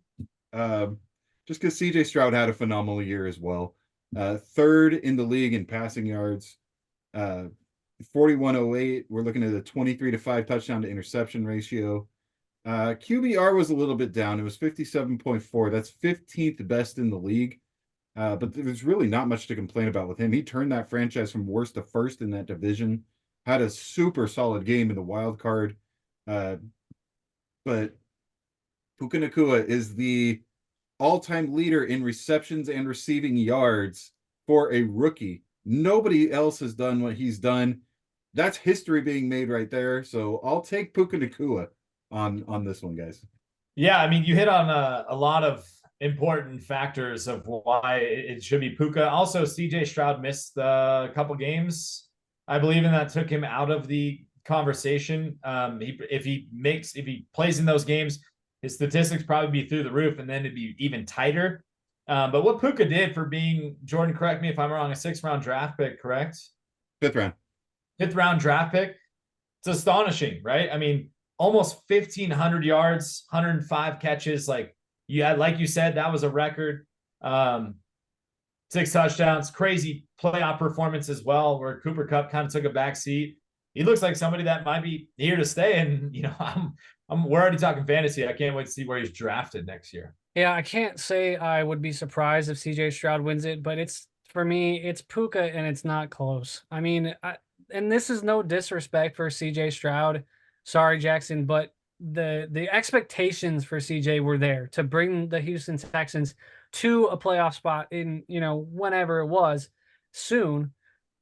Just because CJ Stroud had a phenomenal year as well. Third in the league in passing yards. 4108. We're looking at a 23-5 touchdown to interception ratio. QBR was a little bit down. It was 57.4. That's 15th best in the league. But there's really not much to complain about with him. He turned that franchise from worst to first in that division. Had a super solid game in the wild card. But Puka Nacua is the all-time leader in receptions and receiving yards for a rookie. Nobody else has done what he's done. That's history being made right there. So I'll take Puka Nacua on this one, guys. Yeah, I mean, you hit on a lot of important factors of why it should be Puka. Also, CJ Stroud missed a couple games, I believe, and that took him out of the conversation. If he plays in those games, his statistics probably be through the roof, and then it'd be even tighter. But what Puka did for being, Jordan, correct me if I'm wrong, a 6th-round draft pick, correct? 5th round. 5th-round draft pick. It's astonishing, right? I mean, almost 1,500 yards, 105 catches. Like you said, that was a record. 6 touchdowns, crazy playoff performance as well, where Cooper Kupp kind of took a back seat. He looks like somebody that might be here to stay. And, we're already talking fantasy. I can't wait to see where he's drafted next year. Yeah, I can't say I would be surprised if CJ Stroud wins it, but for me, it's Puka and it's not close. I mean, and this is no disrespect for CJ Stroud. Sorry, Jackson, but the expectations for CJ were there to bring the Houston Texans to a playoff spot in, whenever it was soon.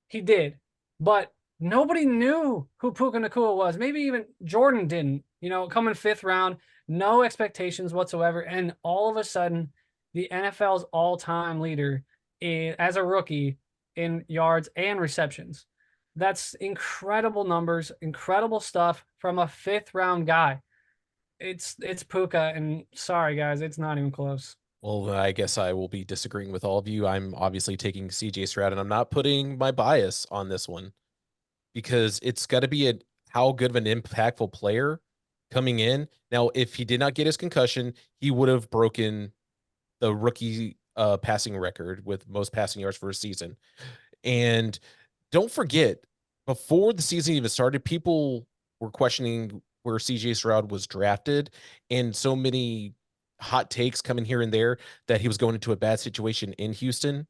He did, but nobody knew who Puka Nacua was. Maybe even Jordan didn't, coming 5th round, no expectations whatsoever. And all of a sudden, the NFL's all-time leader as a rookie in yards and receptions. That's incredible numbers, incredible stuff from a 5th-round guy. It's Puka, and sorry, guys, it's not even close. Well, I guess I will be disagreeing with all of you. I'm obviously taking CJ Stroud, and I'm not putting my bias on this one because it's got to be how good of an impactful player coming in. Now, if he did not get his concussion, he would have broken the rookie passing record with most passing yards for a season. And don't forget, before the season even started, people were questioning where CJ Stroud was drafted, and so many hot takes coming here and there that he was going into a bad situation in Houston.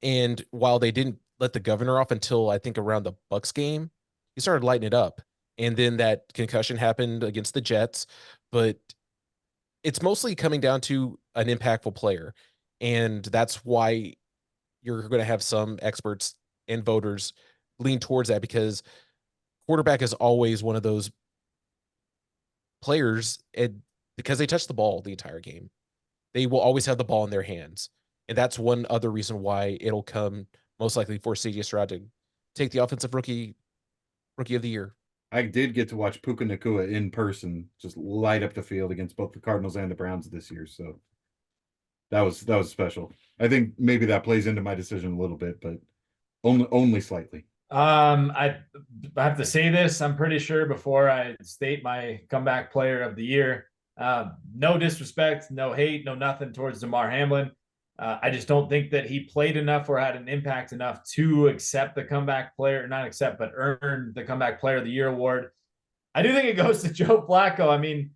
And while they didn't let the governor off until I think around the Bucs game, he started lighting it up. And then that concussion happened against the Jets. But it's mostly coming down to an impactful player. And that's why you're going to have some experts and voters lean towards that, because quarterback is always one of those players, and because they touch the ball the entire game, they will always have the ball in their hands. And that's one other reason why it'll come most likely for CJ Stroud to take the offensive rookie of the year. I did get to watch Puka Nacua in person just light up the field against both the Cardinals and the Browns this year. So that was special. I think maybe that plays into my decision a little bit, but only slightly. I have to say this, I'm pretty sure, before I state my comeback player of the year. No disrespect, no hate, no nothing towards Damar Hamlin. I just don't think that he played enough or had an impact enough to accept the comeback player, not accept, but earn the comeback player of the year award. I do think it goes to Joe Flacco. I mean,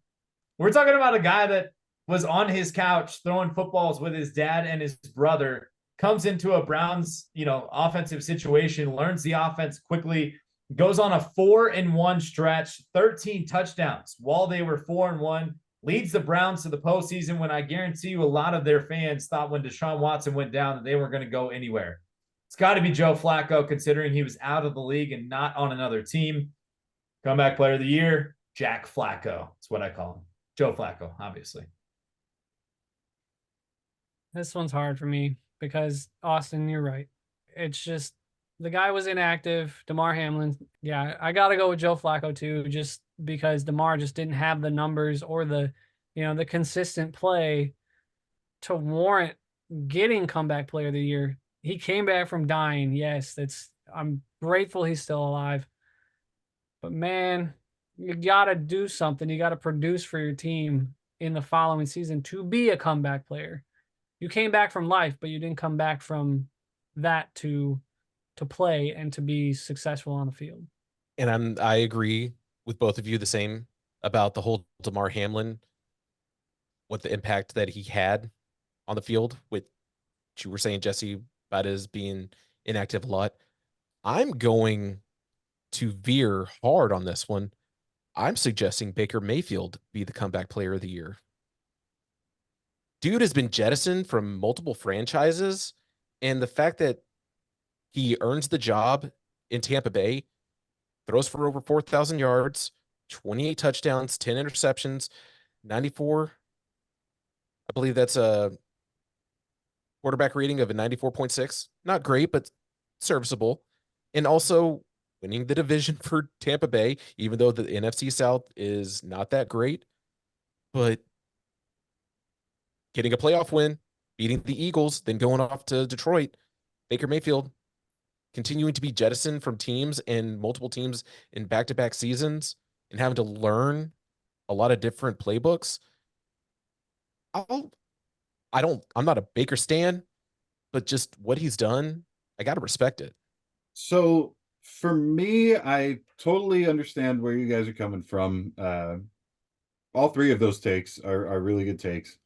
we're talking about a guy that was on his couch throwing footballs with his dad and his brother, comes into a Browns, offensive situation, learns the offense quickly, goes on a 4-1 stretch, 13 touchdowns while they were 4-1, leads the Browns to the postseason when I guarantee you a lot of their fans thought when Deshaun Watson went down that they weren't going to go anywhere. It's got to be Joe Flacco, considering he was out of the league and not on another team. Comeback player of the year, Jack Flacco. That's what I call him. Joe Flacco, obviously. This one's hard for me because, Austin, you're right. It's just the guy was inactive. DeMar Hamlin. Yeah, I got to go with Joe Flacco too, just because DeMar just didn't have the numbers or the, the consistent play to warrant getting comeback player of the year. He came back from dying. Yes, I'm grateful he's still alive. But man, you got to do something. You got to produce for your team in the following season to be a comeback player. You came back from life, but you didn't come back from that to play and to be successful on the field. And I agree with both of you the same about the whole DeMar Hamlin, what the impact that he had on the field, with you were saying, Jesse, about his being inactive a lot. I'm going to veer hard on this one. I'm suggesting Baker Mayfield be the comeback player of the year. Dude has been jettisoned from multiple franchises, and the fact that he earns the job in Tampa Bay, throws for over 4,000 yards, 28 touchdowns, 10 interceptions, 94. I believe that's a quarterback rating of a 94.6. Not great, but serviceable. And also winning the division for Tampa Bay, even though the NFC South is not that great. But getting a playoff win, beating the Eagles, then going off to Detroit. Baker Mayfield continuing to be jettisoned from teams and multiple teams in back-to-back seasons and having to learn a lot of different playbooks. I'm not a Baker stan, but just what he's done, I got to respect it. So for me, I totally understand where you guys are coming from. All three of those takes are really good takes.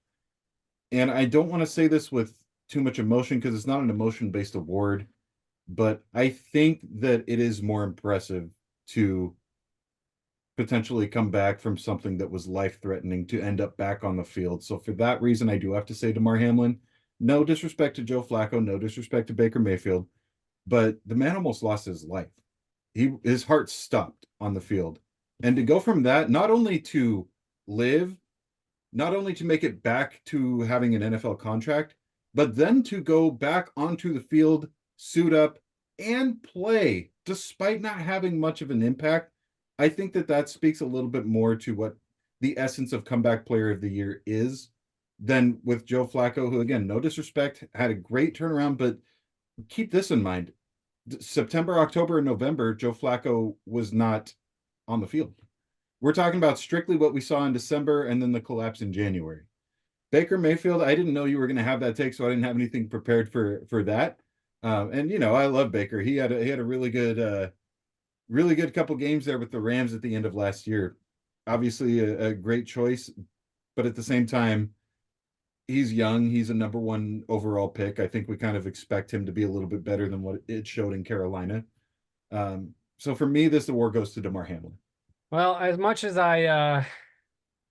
And I don't want to say this with too much emotion because it's not an emotion-based award, but I think that it is more impressive to potentially come back from something that was life-threatening to end up back on the field. So for that reason, I do have to say DeMar Hamlin. No disrespect to Joe Flacco, no disrespect to Baker Mayfield, but the man almost lost his life. His heart stopped on the field. And to go from that, not only to live, not only to make it back to having an NFL contract, but then to go back onto the field, suit up, and play despite not having much of an impact. I think that speaks a little bit more to what the essence of comeback player of the year is than with Joe Flacco, who, again, no disrespect, had a great turnaround, but keep this in mind. September, October, and November, Joe Flacco was not on the field. We're talking about strictly what we saw in December and then the collapse in January. Baker Mayfield, I didn't know you were going to have that take, so I didn't have anything prepared for that. And I love Baker. He had a really good couple games there with the Rams at the end of last year. Obviously, a great choice, but at the same time, he's young. He's a number one overall pick. I think we kind of expect him to be a little bit better than what it showed in Carolina. So for me, this award goes to DeMar Hamlin. Well, as much as I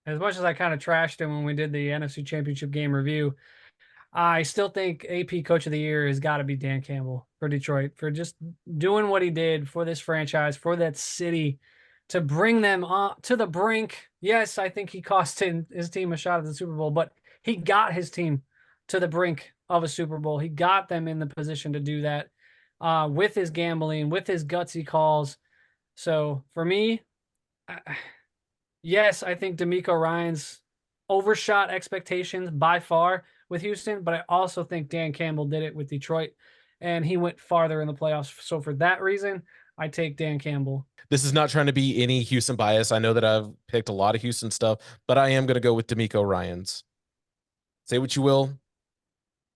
kind of trashed him when we did the NFC Championship game review, I still think AP Coach of the Year has got to be Dan Campbell for Detroit, for just doing what he did for this franchise, for that city, to bring them to the brink. Yes, I think he cost his team a shot at the Super Bowl, but he got his team to the brink of a Super Bowl. He got them in the position to do that with his gambling, with his gutsy calls. So for me, yes, I think D'Amico Ryans overshot expectations by far with Houston, but I also think Dan Campbell did it with Detroit, and he went farther in the playoffs. So for that reason, I take Dan Campbell. This is not trying to be any Houston bias. I know that I've picked a lot of Houston stuff, but I am going to go with D'Amico Ryans. Say what you will,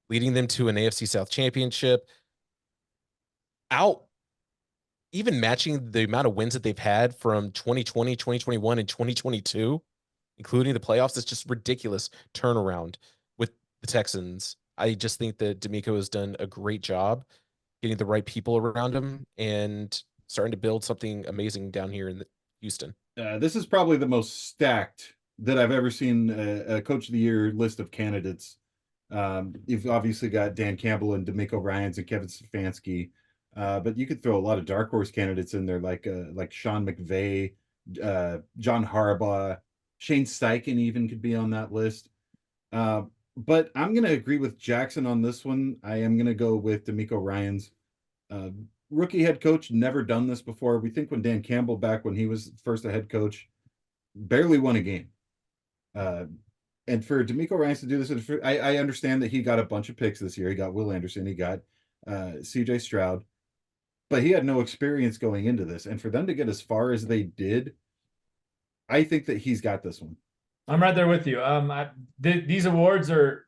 leading them to an AFC South championship, even matching the amount of wins that they've had from 2020, 2021, and 2022, including the playoffs. It's just ridiculous turnaround with the Texans. I just think that D'Amico has done a great job getting the right people around him and starting to build something amazing down here in Houston. This is probably the most stacked that I've ever seen a Coach of the Year list of candidates. You've obviously got Dan Campbell and D'Amico Ryans and Kevin Stefanski. But you could throw a lot of dark horse candidates in there, like Sean McVay, John Harbaugh, Shane Steichen even could be on that list. But I'm going to agree with Jackson on this one. I am going to go with D'Amico Ryans. Rookie head coach, never done this before. We think when Dan Campbell, back when he was first a head coach, barely won a game. And for D'Amico Ryans to do this, I understand that he got a bunch of picks this year. He got Will Anderson, he got CJ Stroud, but he had no experience going into this. And for them to get as far as they did, I think that he's got this one. I'm right there with you. These awards are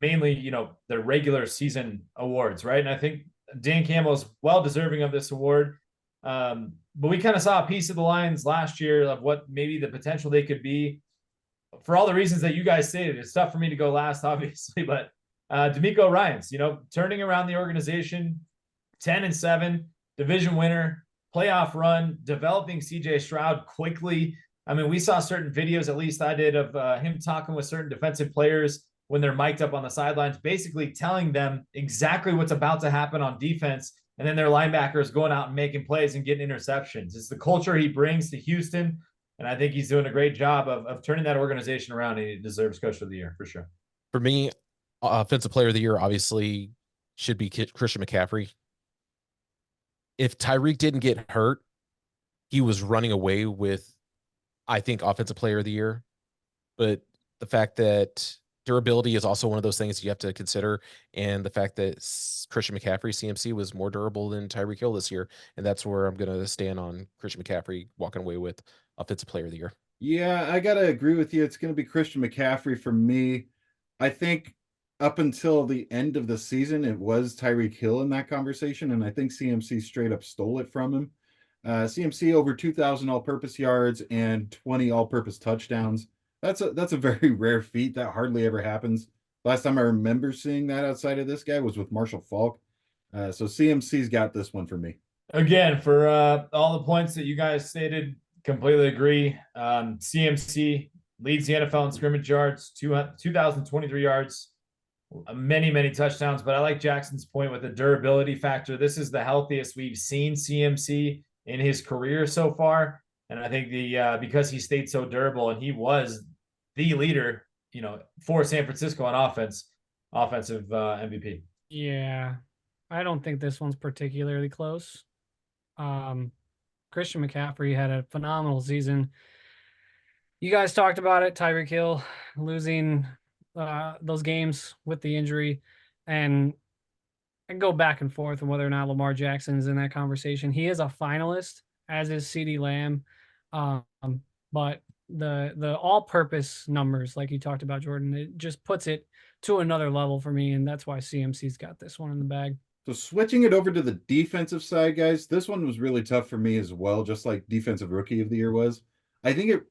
mainly, the regular season awards, right? And I think Dan Campbell is well deserving of this award. But we kind of saw a piece of the Lions last year of what maybe the potential they could be. For all the reasons that you guys stated, it's tough for me to go last, obviously, but D'Amico Ryans, turning around the organization, 10-7, division winner, playoff run, developing CJ Stroud quickly. I mean, we saw certain videos, at least I did, of him talking with certain defensive players when they're mic'd up on the sidelines, basically telling them exactly what's about to happen on defense. And then their linebackers going out and making plays and getting interceptions. It's the culture he brings to Houston. And I think he's doing a great job of turning that organization around. And he deserves Coach of the Year for sure. For me, Offensive Player of the Year obviously should be Christian McCaffrey. If Tyreek didn't get hurt, he was running away with, I think, Offensive Player of the Year. But the fact that durability is also one of those things you have to consider, and the fact that Christian McCaffrey, CMC, was more durable than Tyreek Hill this year, and that's where I'm going to stand on Christian McCaffrey walking away with Offensive Player of the Year. Yeah, I got to agree with you. It's going to be Christian McCaffrey for me. I think up until the end of the season, it was Tyreek Hill in that conversation, and I think CMC straight up stole it from him. CMC over 2,000 all-purpose yards and 20 all-purpose touchdowns. That's a very rare feat. That hardly ever happens. Last time I remember seeing that outside of this guy was with Marshall Faulk. So CMC's got this one for me. Again, for all the points that you guys stated, completely agree. CMC leads the NFL in scrimmage yards, 2,023 yards, many touchdowns. But I like Jackson's point with the durability factor. This is the healthiest we've seen CMC in his career so far. And I think because he stayed so durable and he was the leader, for San Francisco on offensive MVP. Yeah, I don't think this one's particularly close. Christian McCaffrey had a phenomenal season. You guys talked about it. Tyreek Hill losing those games with the injury, and I can go back and forth on whether or not Lamar Jackson is in that conversation. He is a finalist, as is CeeDee Lamb, but the all-purpose numbers, like you talked about, Jordan, it just puts it to another level for me, and that's why CMC's got this one in the bag. So switching it over to the defensive side, guys, this one was really tough for me as well, just like Defensive Rookie of the Year was. I think it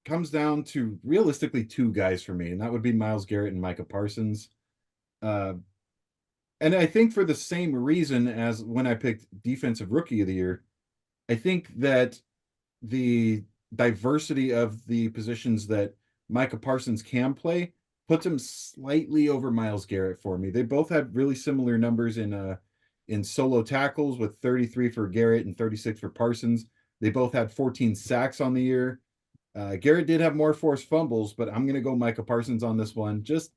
comes down to realistically two guys for me, and that would be Myles Garrett and Micah Parsons. And I think for the same reason as when I picked Defensive Rookie of the Year, I think that the diversity of the positions that Micah Parsons can play puts him slightly over Myles Garrett for me. They both had really similar numbers in solo tackles, with 33 for Garrett and 36 for Parsons. They both had 14 sacks on the year. Garrett did have more forced fumbles, but I'm going to go Micah Parsons on this one, just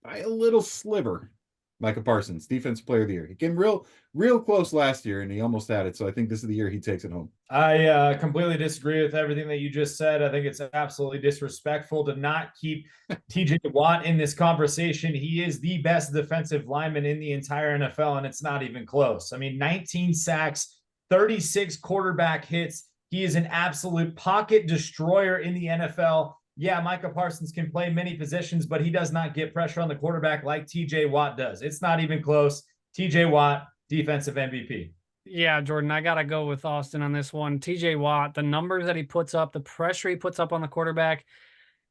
by a little sliver. Micah Parsons, Defensive Player of the Year. He came real close last year, and he almost had it. So I think this is the year he takes it home. I completely disagree with everything that you just said. I think it's absolutely disrespectful to not keep TJ Watt in this conversation. He is the best defensive lineman in the entire NFL, and it's not even close. I mean, 19 sacks, 36 quarterback hits. He is an absolute pocket destroyer in the NFL. Yeah, Micah Parsons can play many positions, but he does not get pressure on the quarterback like TJ Watt does. It's not even close. TJ Watt, defensive MVP. Yeah, Jordan, I got to go with Austin on this one. TJ Watt, the numbers that he puts up, the pressure he puts up on the quarterback,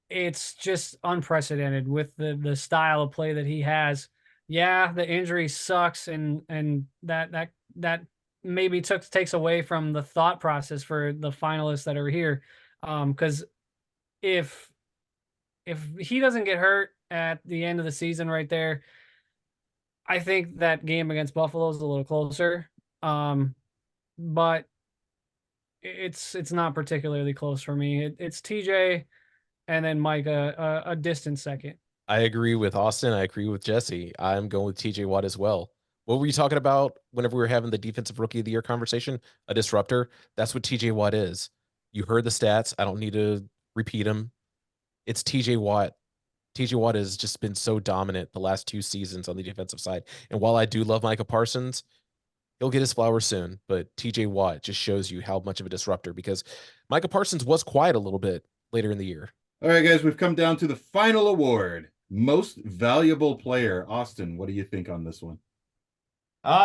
it's just unprecedented with the style of play that he has. Yeah, the injury sucks, and that maybe takes away from the thought process for the finalists that are here. Because if he doesn't get hurt at the end of the season right there, I think that game against Buffalo is a little closer. But it's not particularly close for me. It's TJ and then Mike a distant second. I agree with Austin. I agree with Jesse. I'm going with TJ Watt as well. What were you talking about whenever we were having the defensive rookie of the year conversation? A disruptor. That's what TJ Watt is. You heard the stats. I don't need to repeat them. It's TJ Watt. TJ Watt has just been so dominant the last 2 seasons on the defensive side. And while I do love Micah Parsons, he'll get his flowers soon. But TJ Watt just shows you how much of a disruptor, because Micah Parsons was quiet a little bit later in the year. All right, guys, we've come down to the final award. Most valuable player. Austin, what do you think on this one?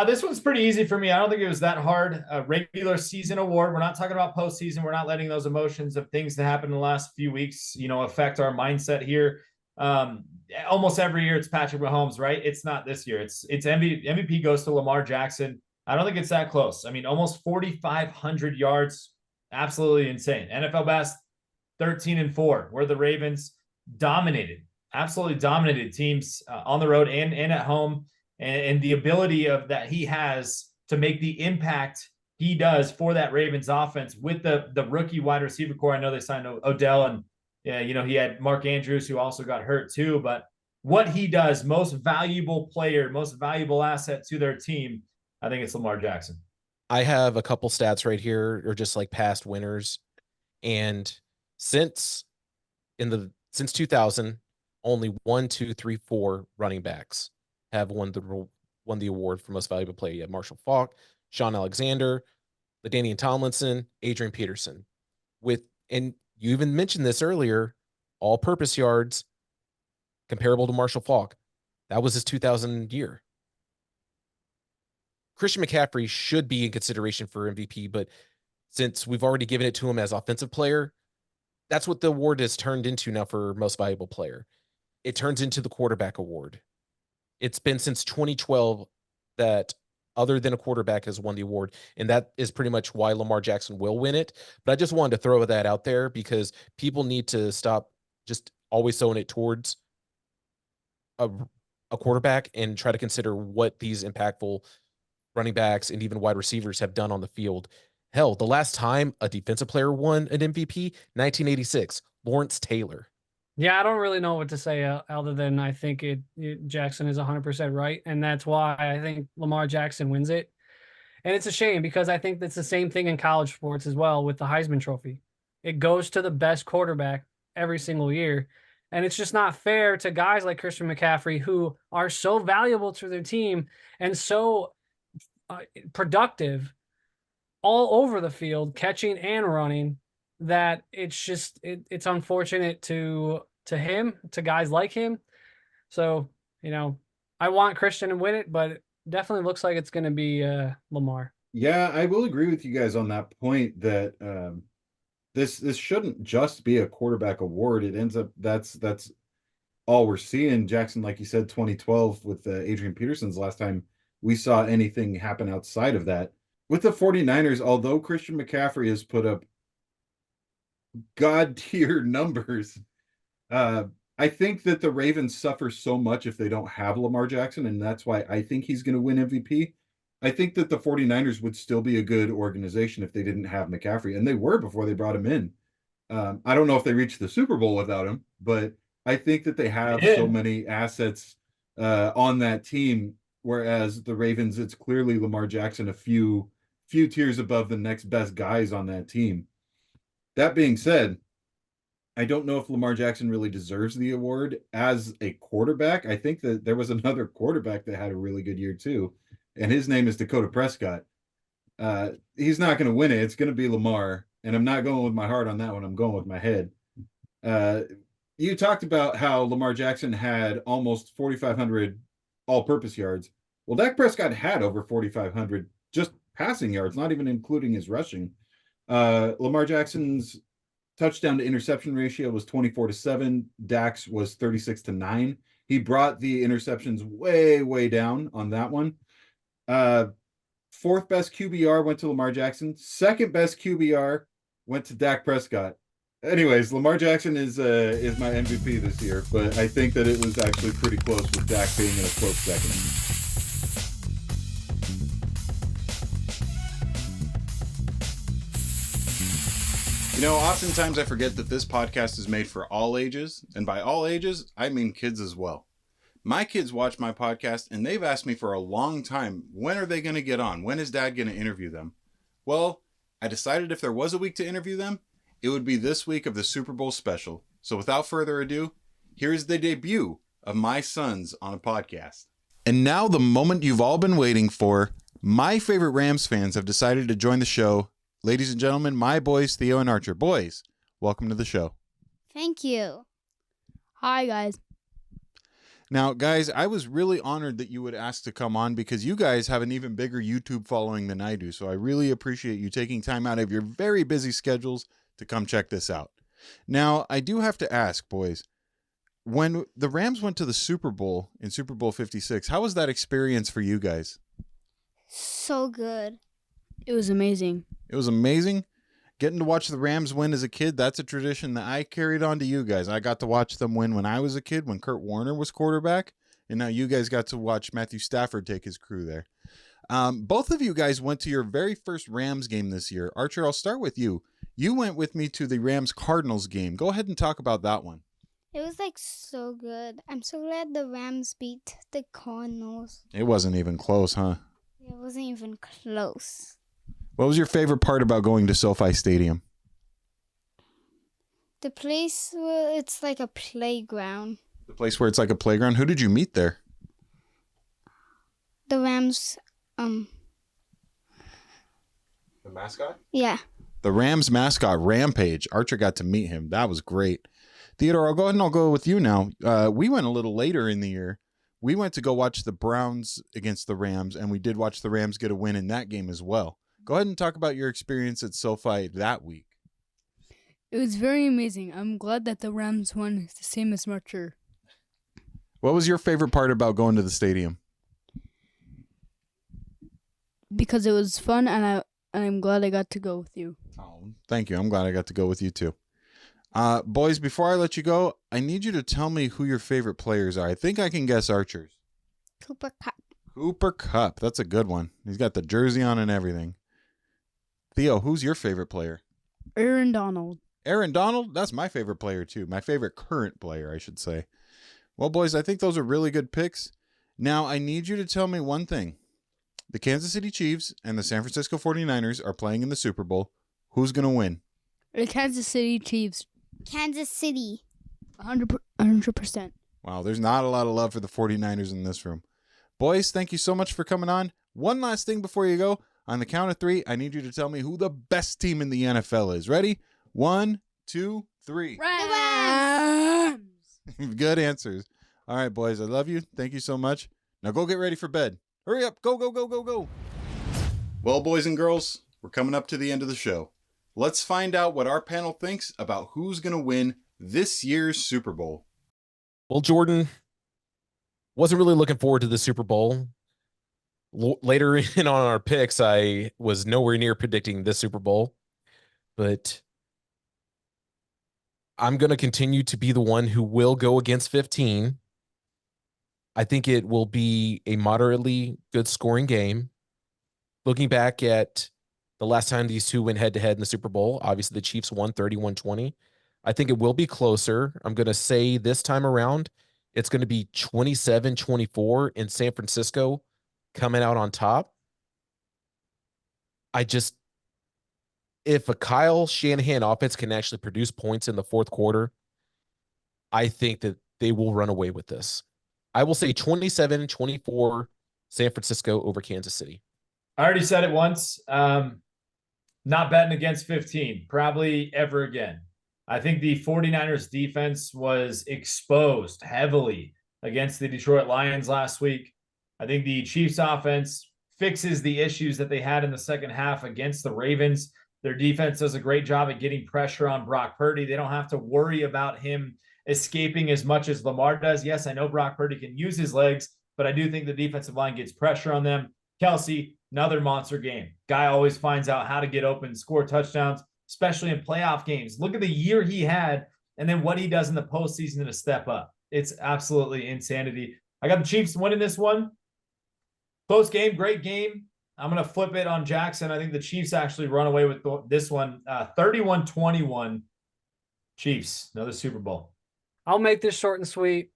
This one's pretty easy for me. I don't think it was that hard. A regular season award. We're not talking about postseason. We're not letting those emotions of things that happened in the last few weeks, affect our mindset here. Almost every year it's Patrick Mahomes, right? It's not this year. It's MVP goes to Lamar Jackson. I don't think it's that close. I mean, almost 4,500 yards. Absolutely insane. NFL best, 13-4, where the Ravens absolutely dominated teams on the road and at home. And the ability of that he has to make the impact he does for that Ravens offense with the rookie wide receiver core. I know they signed Odell, and he had Mark Andrews, who also got hurt too. But what he does, most valuable player, most valuable asset to their team, I think it's Lamar Jackson. I have a couple stats right here, or just like past winners. And since 2000, only 1, 2, 3, 4 running backs have won the award for most valuable player. You have Marshall Faulk, Sean Alexander, LaDainian Tomlinson, Adrian Peterson. And you even mentioned this earlier, all-purpose yards comparable to Marshall Faulk. That was his 2000 year. Christian McCaffrey should be in consideration for MVP, but since we've already given it to him as offensive player, that's what the award has turned into now for most valuable player. It turns into the quarterback award. It's been since 2012 that other than a quarterback has won the award, and that is pretty much why Lamar Jackson will win it. But I just wanted to throw that out there because people need to stop just always throwing it towards a quarterback and try to consider what these impactful running backs and even wide receivers have done on the field. Hell, the last time a defensive player won an MVP, 1986, Lawrence Taylor. Yeah, I don't really know what to say other than I think Jackson is 100% right, and that's why I think Lamar Jackson wins it. And it's a shame because I think that's the same thing in college sports as well with the Heisman Trophy. It goes to the best quarterback every single year, and it's just not fair to guys like Christian McCaffrey who are so valuable to their team and so productive all over the field, catching and running, that it's unfortunate to him, to guys like him. So, I want Christian to win it, but it definitely looks like it's going to be Lamar. Yeah, I will agree with you guys on that point that this shouldn't just be a quarterback award. It ends up that's all we're seeing. Jackson, like you said, 2012 with Adrian Peterson's last time we saw anything happen outside of that. With the 49ers, although Christian McCaffrey has put up god tier numbers, I think that the Ravens suffer so much if they don't have Lamar Jackson, and that's why I think he's going to win MVP. I think that the 49ers would still be a good organization if they didn't have McCaffrey, and they were before they brought him in. I don't know if they reached the Super Bowl without him, but I think that they have so many assets on that team, whereas the Ravens, it's clearly Lamar Jackson a few tiers above the next best guys on that team. That being said, I don't know if Lamar Jackson really deserves the award as a quarterback. I think that there was another quarterback that had a really good year too, and his name is Dakota Prescott. He's not going to win it. It's going to be Lamar, and I'm not going with my heart on that one. I'm going with my head. You talked about how Lamar Jackson had almost 4,500 all-purpose yards. Well, Dak Prescott had over 4,500 just passing yards, not even including his rushing. Lamar Jackson's touchdown to interception ratio was 24-7. Dak's was 36-9. He brought the interceptions way, way down on that one. Fourth best QBR went to Lamar Jackson. Second best QBR went to Dak Prescott. Anyways, Lamar Jackson is my MVP this year, but I think that it was actually pretty close with Dak being in a close second. Oftentimes I forget that this podcast is made for all ages, and by all ages, I mean kids as well. My kids watch my podcast and they've asked me for a long time, when are they going to get on? When is Dad going to interview them? Well, I decided if there was a week to interview them, it would be this week of the Super Bowl special. So without further ado, here's the debut of my sons on a podcast. And now the moment you've all been waiting for. My favorite Rams fans have decided to join the show. Ladies and gentlemen, my boys, Theo and Archer. Boys, welcome to the show. Thank you. Hi, guys. Now, guys, I was really honored that you would ask to come on because you guys have an even bigger YouTube following than I do. So I really appreciate you taking time out of your very busy schedules to come check this out. Now, I do have to ask, boys, when the Rams went to the Super Bowl in Super Bowl 56, how was that experience for you guys? So good. It was amazing. It was amazing. Getting to watch the Rams win as a kid, that's a tradition that I carried on to you guys. I got to watch them win when I was a kid, when Kurt Warner was quarterback, and now you guys got to watch Matthew Stafford take his crew there. Both of you guys went to your very first Rams game this year. Archer, I'll start with you. You went with me to the Rams-Cardinals game. Go ahead and talk about that one. It was so good. I'm so glad the Rams beat the Cardinals. It wasn't even close, huh? It wasn't even close. What was your favorite part about going to SoFi Stadium? The place where it's like a playground. The place where it's like a playground? Who did you meet there? The Rams, The mascot? yeah. The Rams mascot, Rampage. Archer got to meet him. That was great. Theodore, I'll go ahead and I'll go with you now. We went a little later in the year. We went to go watch the Browns against the Rams, and we did watch the Rams get a win in that game as well. Go ahead and talk about your experience at SoFi that week. It was very amazing. I'm glad that the Rams won. It's the same as Marcher. What was your favorite part about going to the stadium? Because it was fun, and I'm glad I got to go with you. Oh, thank you. I'm glad I got to go with you too. Boys, before I let you go, I need you to tell me who your favorite players are. I think I can guess Archer's. Cooper Cup. Cooper Kupp. That's a good one. He's got the jersey on and everything. Theo, who's your favorite player? Aaron Donald. Aaron Donald? That's my favorite player too. My favorite current player, I should say. Well, boys, I think those are really good picks. Now, I need you to tell me one thing. The Kansas City Chiefs and the San Francisco 49ers are playing in the Super Bowl. Who's going to win? The Kansas City Chiefs. Kansas City. 100%. Wow, there's not a lot of love for the 49ers in this room. Boys, thank you so much for coming on. One last thing before you go. On the count of three, I need you to tell me who the best team in the NFL is. Ready? 1, 2, 3. Rams! Good answers. All right, boys, I love you. Thank you so much. Now go get ready for bed. Hurry up. Go, go, go, go, go. Well, boys and girls, we're coming up to the end of the show. Let's find out what our panel thinks about who's going to win this year's Super Bowl. Well, Jordan, wasn't really looking forward to the Super Bowl. Later in on our picks, I was nowhere near predicting this Super Bowl, but I'm going to continue to be the one who will go against 15. I think it will be a moderately good scoring game. Looking back at the last time these two went head-to-head in the Super Bowl, obviously the Chiefs won 31-20. I think it will be closer. I'm going to say this time around, it's going to be 27-24 in San Francisco coming out on top. If a Kyle Shanahan offense can actually produce points in the fourth quarter, I think that they will run away with this. I will say 27-24 San Francisco over Kansas City. I already said it once. Not betting against 15, probably ever again. I think the 49ers defense was exposed heavily against the Detroit Lions last week. I think the Chiefs offense fixes the issues that they had in the second half against the Ravens. Their defense does a great job at getting pressure on Brock Purdy. They don't have to worry about him escaping as much as Lamar does. Yes, I know Brock Purdy can use his legs, but I do think the defensive line gets pressure on them. Kelsey, another monster game. Guy always finds out how to get open, score touchdowns, especially in playoff games. Look at the year he had and then what he does in the postseason to step up. It's absolutely insanity. I got the Chiefs winning this one. Close game, great game. I'm going to flip it on Jackson. I think the Chiefs actually run away with this one. 31-21 Chiefs, another Super Bowl. I'll make this short and sweet.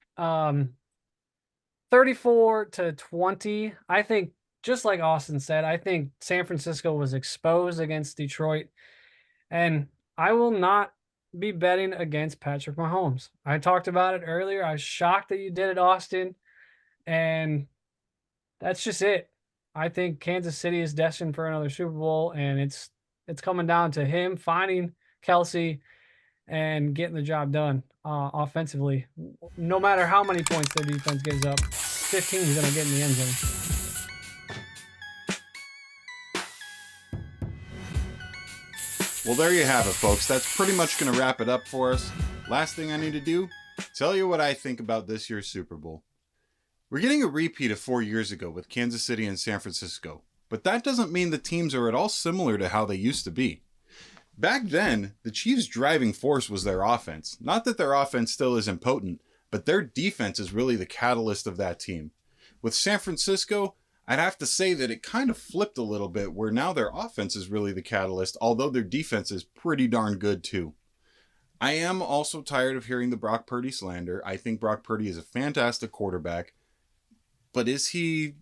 34-20. I think, just like Austin said, I think San Francisco was exposed against Detroit, and I will not be betting against Patrick Mahomes. I talked about it earlier. I was shocked that you did it, Austin, and that's just it. I think Kansas City is destined for another Super Bowl, and it's coming down to him finding Kelsey and getting the job done offensively. No matter how many points their defense gives up, 15 is going to get in the end zone. Well, there you have it, folks. That's pretty much going to wrap it up for us. Last thing I need to do, tell you what I think about this year's Super Bowl. We're getting a repeat of 4 years ago with Kansas City and San Francisco, but that doesn't mean the teams are at all similar to how they used to be. Back then, the Chiefs' driving force was their offense. Not that their offense still isn't potent, but their defense is really the catalyst of that team. With San Francisco, I'd have to say that it kind of flipped a little bit, where now their offense is really the catalyst, although their defense is pretty darn good too. I am also tired of hearing the Brock Purdy slander. I think Brock Purdy is a fantastic quarterback, but is he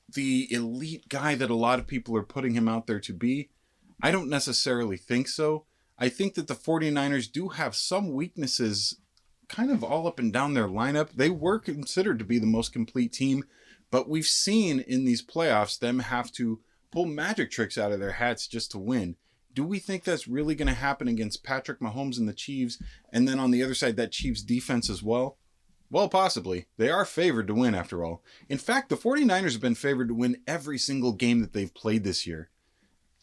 the elite guy that a lot of people are putting him out there to be? I don't necessarily think so. I think that the 49ers do have some weaknesses kind of all up and down their lineup. They were considered to be the most complete team, but we've seen in these playoffs them have to pull magic tricks out of their hats just to win. Do we think that's really going to happen against Patrick Mahomes and the Chiefs, and then on the other side, that Chiefs defense as well? Well, possibly. They are favored to win, after all. In fact, the 49ers have been favored to win every single game that they've played this year.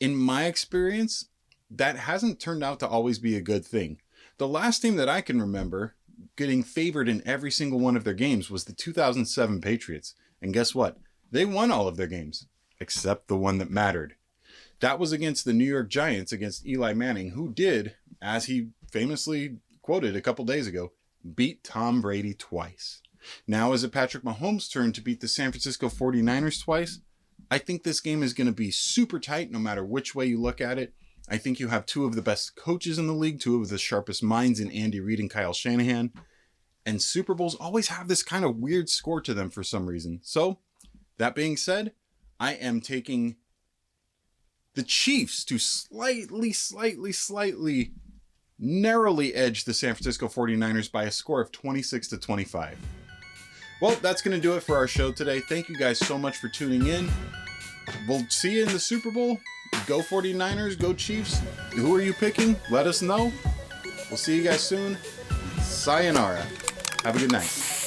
In my experience, that hasn't turned out to always be a good thing. The last team that I can remember getting favored in every single one of their games was the 2007 Patriots. And guess what? They won all of their games, except the one that mattered. That was against the New York Giants, against Eli Manning, who did, as he famously quoted a couple days ago, beat Tom Brady twice. Now is it Patrick Mahomes' turn to beat the San Francisco 49ers twice? I think this game is going to be super tight no matter which way you look at it. I think you have two of the best coaches in the league, two of the sharpest minds in Andy Reid and Kyle Shanahan. And Super Bowls always have this kind of weird score to them for some reason. So, that being said, I am taking the Chiefs to slightly narrowly edge the San Francisco 49ers by a score of 26-25. Well, that's going to do it for our show today. Thank you guys so much for tuning in. We'll see you in the Super Bowl. Go 49ers, go Chiefs. Who are you picking? Let us know. We'll see you guys soon. Sayonara. Have a good night.